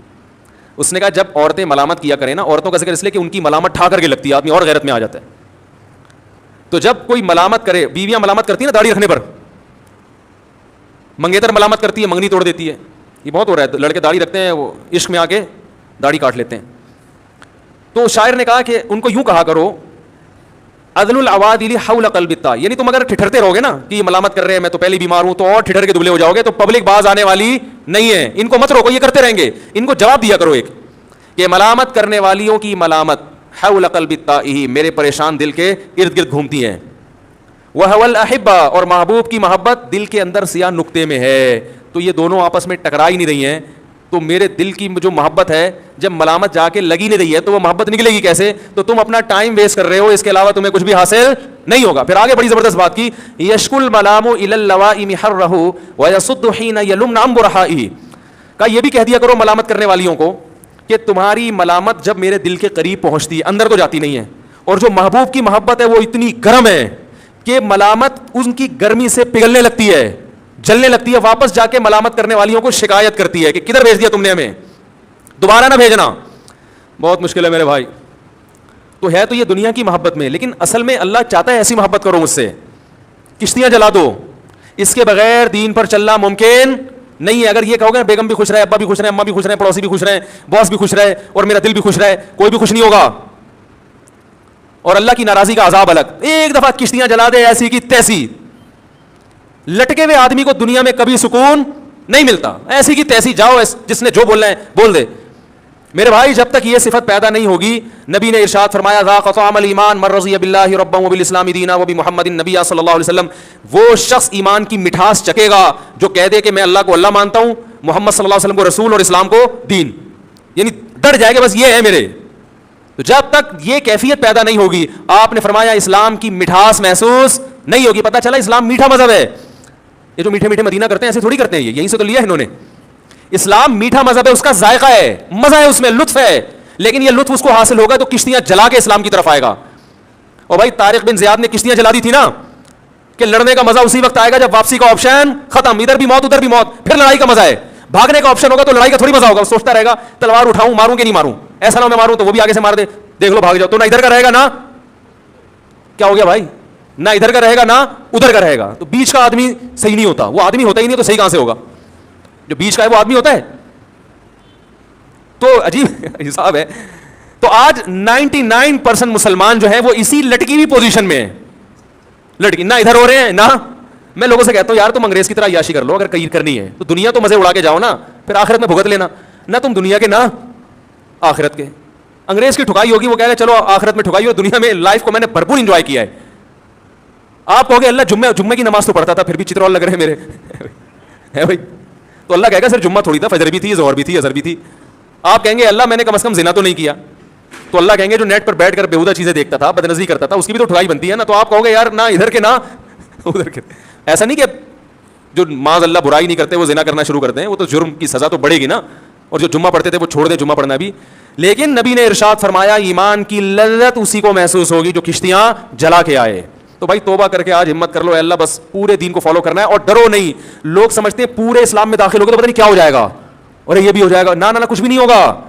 اس نے کہا جب عورتیں ملامت کیا کریں نا, عورتوں کا ذکر اس لیے کہ ان کی ملامت ٹھا کر کے لگتی ہے, آدمی اور غیرت میں آ جاتا ہے. تو جب کوئی ملامت کرے, بیویاں ملامت کرتی ہیں نا داڑھی رکھنے پر, منگیتر ملامت کرتی ہے, منگنی توڑ دیتی ہے, یہ بہت ہو رہا ہے, لڑکے داڑھی رکھتے ہیں, وہ عشق میں آ کے داڑھی کاٹ لیتے ہیں. تو شاعر نے کہا کہ ان کو یوں کہا کرو عدل العوادل حول قلب التا, یعنی تم اگر ٹھٹھرتے رہو گے نا کہ یہ ملامت کر رہے ہیں, میں تو پہلی بیمار ہوں, تو اور ٹھٹھر کے دبلے ہو جاؤ گے, تو پبلک باز آنے والی نہیں ہے. ان کو مت روکو, یہ کرتے رہیں گے. ان کو جواب دیا کرو ایک کہ ملامت کرنے والیوں کی ملامت حول قلب التا میرے پریشان دل کے ارد گرد گھومتی ہیں. وہو الاحبہ, اور محبوب کی محبت دل کے اندر سیاہ نقطے میں ہے, تو یہ دونوں آپس میں ٹکرا ہی نہیں رہی ہیں. تو میرے دل کی جو محبت ہے جب ملامت جا کے لگی نہیں رہی ہے تو وہ محبت نکلے گی کیسے؟ تو تم اپنا ٹائم ویسٹ کر رہے ہو, اس کے علاوہ تمہیں کچھ بھی حاصل نہیں ہوگا. پھر آگے بڑی زبردست بات کی, یشک الملام الی اللوائم حرہ ویصد حین یلمن عن برحائہ. کہا یہ بھی کہہ دیا کرو ملامت کرنے والیوں کو کہ تمہاری ملامت جب میرے دل کے قریب پہنچتی ہے, اندر تو جاتی نہیں ہے, اور جو محبوب کی محبت ہے وہ اتنی گرم ہے کہ ملامت ان کی گرمی سے پگھلنے لگتی ہے, جلنے لگتی ہے, واپس جا کے ملامت کرنے والیوں کو شکایت کرتی ہے کہ کدھر بھیج دیا تم نے ہمیں, دوبارہ نہ بھیجنا. بہت مشکل ہے میرے بھائی. تو ہے تو یہ دنیا کی محبت میں, لیکن اصل میں اللہ چاہتا ہے ایسی محبت کرو مجھ سے, کشتیاں جلا دو, اس کے بغیر دین پر چلنا ممکن نہیں ہے. اگر یہ کہو گے بیگم بھی خوش رہے, ابا بھی خوش رہے, اماں بھی خوش رہے, پڑوسی بھی خوش رہے, باس بھی خوش رہے, اور میرا دل بھی خوش رہے, کوئی بھی خوش نہیں ہوگا, اور اللہ کی ناراضی کا عذاب الگ. ایک دفعہ کشتیاں جلا دے ایسی کی تیسی, لٹکے ہوئے آدمی کو دنیا میں کبھی سکون نہیں ملتا. ایسی کی تیسی جاؤ, جس نے جو بولنا ہے بول دے. میرے بھائی جب تک یہ صفت پیدا نہیں ہوگی, نبی نے ارشاد فرمایا ذاق طعم الایمان من رضی باللہ ربا وبالاسلام دینا وبمحمد نبی صلی اللہ علیہ وسلم. وہ شخص ایمان کی مٹھاس چکے گا جو کہہ دے کہ میں اللہ کو اللہ مانتا ہوں, محمد صلی اللہ علیہ وسلم کو رسول, اور اسلام کو دین, یعنی ڈر جائے گا بس یہ ہے میرے. تو جب تک یہ کیفیت پیدا نہیں ہوگی, آپ نے فرمایا اسلام کی مٹھاس محسوس نہیں ہوگی. پتہ چلا اسلام میٹھا مذہب ہے. یہ جو میٹھے میٹھے مدینہ کرتے ہیں ایسے تھوڑی کرتے ہیں, یہ یہیں سے تو لیا ہے انہوں نے. اسلام میٹھا مذہب ہے, اس کا ذائقہ ہے, مزہ ہے اس میں, لطف ہے, لیکن یہ لطف اس کو حاصل ہوگا تو کشتیاں جلا کے اسلام کی طرف آئے گا. اور بھائی طارق بن زیاد نے کشتیاں جلا دی تھی نا, کہ لڑنے کا مزہ اسی وقت آئے گا جب واپسی کا آپشن ختم, ادھر بھی موت ادھر بھی موت, پھر لڑائی کا مزہ ہے. بھاگنے کا آپشن ہوگا تو لڑائی کا تھوڑی مزہ ہوگا, سوچتا رہے گا تلوار اٹھاؤں ماروں کہ نہیں ماروں, ایسا نہ میں ماروں تو وہ بھی آگے سے مار دے, دیکھ لو بھاگ جاؤ. تو نہ ادھر کا رہے گا نہ کیا ہو گیا بھائی, نہ ادھر کا رہے گا نہ ادھر کا رہے گا. تو بیچ کا آدمی صحیح نہیں ہوتا, وہ آدمی ہوتا ہی نہیں تو صحیح کہاں سے ہوگا؟ جو بیچ کا ہے وہ آدمی ہوتا ہے. تو عجیب حساب ہے. تو آج 99% مسلمان جو ہے وہ اسی لٹکی ہوئی پوزیشن میں ہے, لٹکی, نہ ادھر ہو رہے ہیں نہ. میں لوگوں سے کہتا ہوں یار تم انگریز کی طرح عیاشی کر لو, اگر کہیں کرنی ہے تو دنیا تو مزے اڑا کے جاؤ نا, پھر آخرت میں بھگت لینا. نہ تم دنیا کے نہ آخرت کے. انگریز کی ٹھکائی ہوگی, وہ کہے گا چلو آخرت میں ٹھکائی, اور دنیا میں لائف کو میں نے بھرپور انجوائے کیا ہے. آپ کہو گے اللہ جمعے کی نماز تو پڑھتا تھا, پھر بھی چترول لگ رہے ہیں میرے ہے بھائی. تو اللہ کہے گا صرف جمعہ تھوڑی تھا, فجر بھی تھی, ظہر بھی تھی, عصر بھی تھی. آپ کہیں گے اللہ میں نے کم از کم زنا تو نہیں کیا. تو اللہ کہیں گے جو نیٹ پر بیٹھ کر بیہودہ چیزیں دیکھتا تھا, بدنظری کرتا تھا, اس کی بھی تو ٹھکائی بنتی ہے نا. تو آپ کہو گے یار نہ ادھر کے نہ ادھر کے. ایسا نہیں کہ جو معاذ اللہ برائی نہیں کرتے وہ زنا کرنا شروع کرتے ہیں, وہ تو جرم کی سزا تو بڑھے گی نا. اور جو جمعہ پڑھتے تھے وہ چھوڑ دیں جمعہ پڑھنا بھی. لیکن نبی نے ارشاد فرمایا ایمان کی لذت اسی کو محسوس ہوگی جو کشتیاں جلا کے آئے. تو بھائی توبہ کر کے آج ہمت کر لو, اے اللہ بس پورے دین کو فالو کرنا ہے, اور ڈرو نہیں. لوگ سمجھتے ہیں پورے اسلام میں داخل ہو گئے تو پتہ نہیں کیا ہو جائے گا, اور یہ بھی ہو جائے گا. نہ کچھ بھی نہیں ہوگا,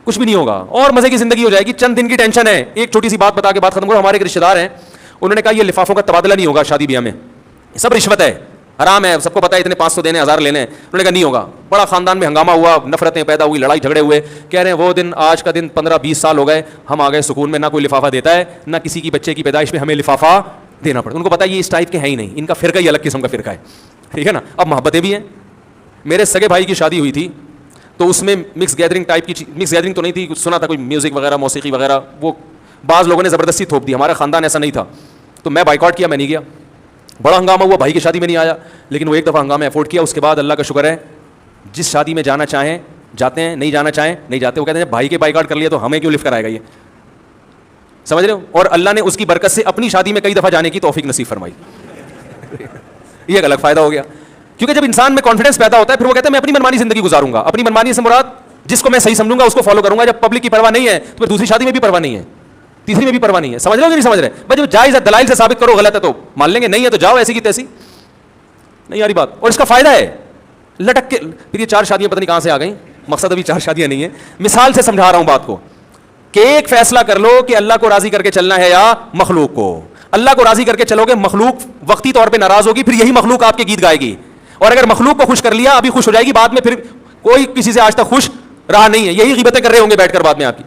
کچھ بھی نہیں ہوگا, اور مزے کی زندگی ہو جائے گی. چند دن کی ٹینشن ہے. ایک چھوٹی سی بات بتا کے بات ختم کرو. ہمارے ایک رشتے دار ہیں, انہوں نے کہا یہ لفافوں کا تبادلہ نہیں ہوگا شادی بیاہ میں, سب رشوت ہے, حرام ہے, سب کو پتا ہے, اتنے 500 دینے 1000 لینے. انہوں نے کہا نہیں ہوگا. بڑا خاندان میں ہنگامہ ہوا, نفرتیں پیدا ہوئی, لڑائی جھگڑے ہوئے. کہہ رہے ہیں وہ دن آج کا دن 15-20 سال ہو گئے, ہم آ گئے سکون میں, نہ کوئی لفافہ دیتا ہے, نہ کسی کی بچے کی پیدائش میں ہمیں لفافہ دینا پڑتا. ان کو پتا ہے یہ اس ٹائپ کے ہیں ہی نہیں, ان کا فرقہ ہی الگ قسم کا فرقہ ہے, ٹھیک ہے نا. اب محبتیں بھی ہیں. میرے سگے بھائی کی شادی ہوئی تھی تو اس میں مکس گیدرنگ ٹائپ کی, مکس گیدرنگ تو نہیں تھی, سنا تھا کوئی میوزک وغیرہ موسیقی وغیرہ, وہ بعض لوگوں نے زبردستی تھوپ دی. ہمارا خاندان ایسا نہیں تھا تو میں بائیکاٹ کیا, میں نہیں گیا. بڑا ہنگامہ ہوا, بھائی کی شادی میں نہیں آیا, لیکن وہ ایک دفعہ ہنگامہ افورڈ کیا. اس کے بعد اللہ کا شکر ہے جس شادی میں جانا چاہیں جاتے ہیں, نہیں جانا چاہیں نہیں جاتے. وہ کہتے ہیں بھائی کے بائیکاٹ کر لیا تو ہمیں کیوں لفٹ کرائے گا یہ, سمجھ رہے ہو. اور اللہ نے اس کی برکت سے اپنی شادی میں کئی دفعہ جانے کی توفیق نصیب فرمائی. یہ ایک الگ فائدہ ہو گیا, کیونکہ جب انسان میں کانفیڈنس پیدا ہوتا ہے پھر وہ کہتا ہے میں اپنی منمانی زندگی گزاروں گا. اپنی منمانی سے مراد جس کو میں صحیح سمجھوں گا اس کو فالو کروں گا. جب پبلک کی پرواہ نہیں ہے تو پھر دوسری شادی میں بھی پرواہ نہیں ہے, تیسری میں بھی پرواہ نہیں ہے. سمجھ رہے ہو کہ نہیں سمجھ رہے؟ بھائی جو جائز ہے دلائل سے ثابت کرو, غلط ہے تو مان لیں گے, نہیں ہے تو جاؤ ایسی کی تیسی. نہیں یاری بات. اور اس کا فائدہ ہے لٹک کے. پھر یہ 4 شادیاں پتہ نہیں کہاں سے آ گئیں, مقصد ابھی 4 شادیاں نہیں ہیں, مثال سے سمجھا رہا ہوں بات کو. کہ ایک فیصلہ کر لو کہ اللہ کو راضی کر کے چلنا ہے یا مخلوق کو. اللہ کو راضی کر کے چلو گے, مخلوق وقتی طور پہ ناراض ہوگی, پھر یہی مخلوق آپ کے گیت گائے گی. اور اگر مخلوق کو خوش کر لیا ابھی خوش ہو جائے گی, بعد میں پھر کوئی کسی سے آج تک خوش رہا نہیں ہے, یہی غیبتیں کر رہے ہوں گے بیٹھ کر بعد میں آپ کی.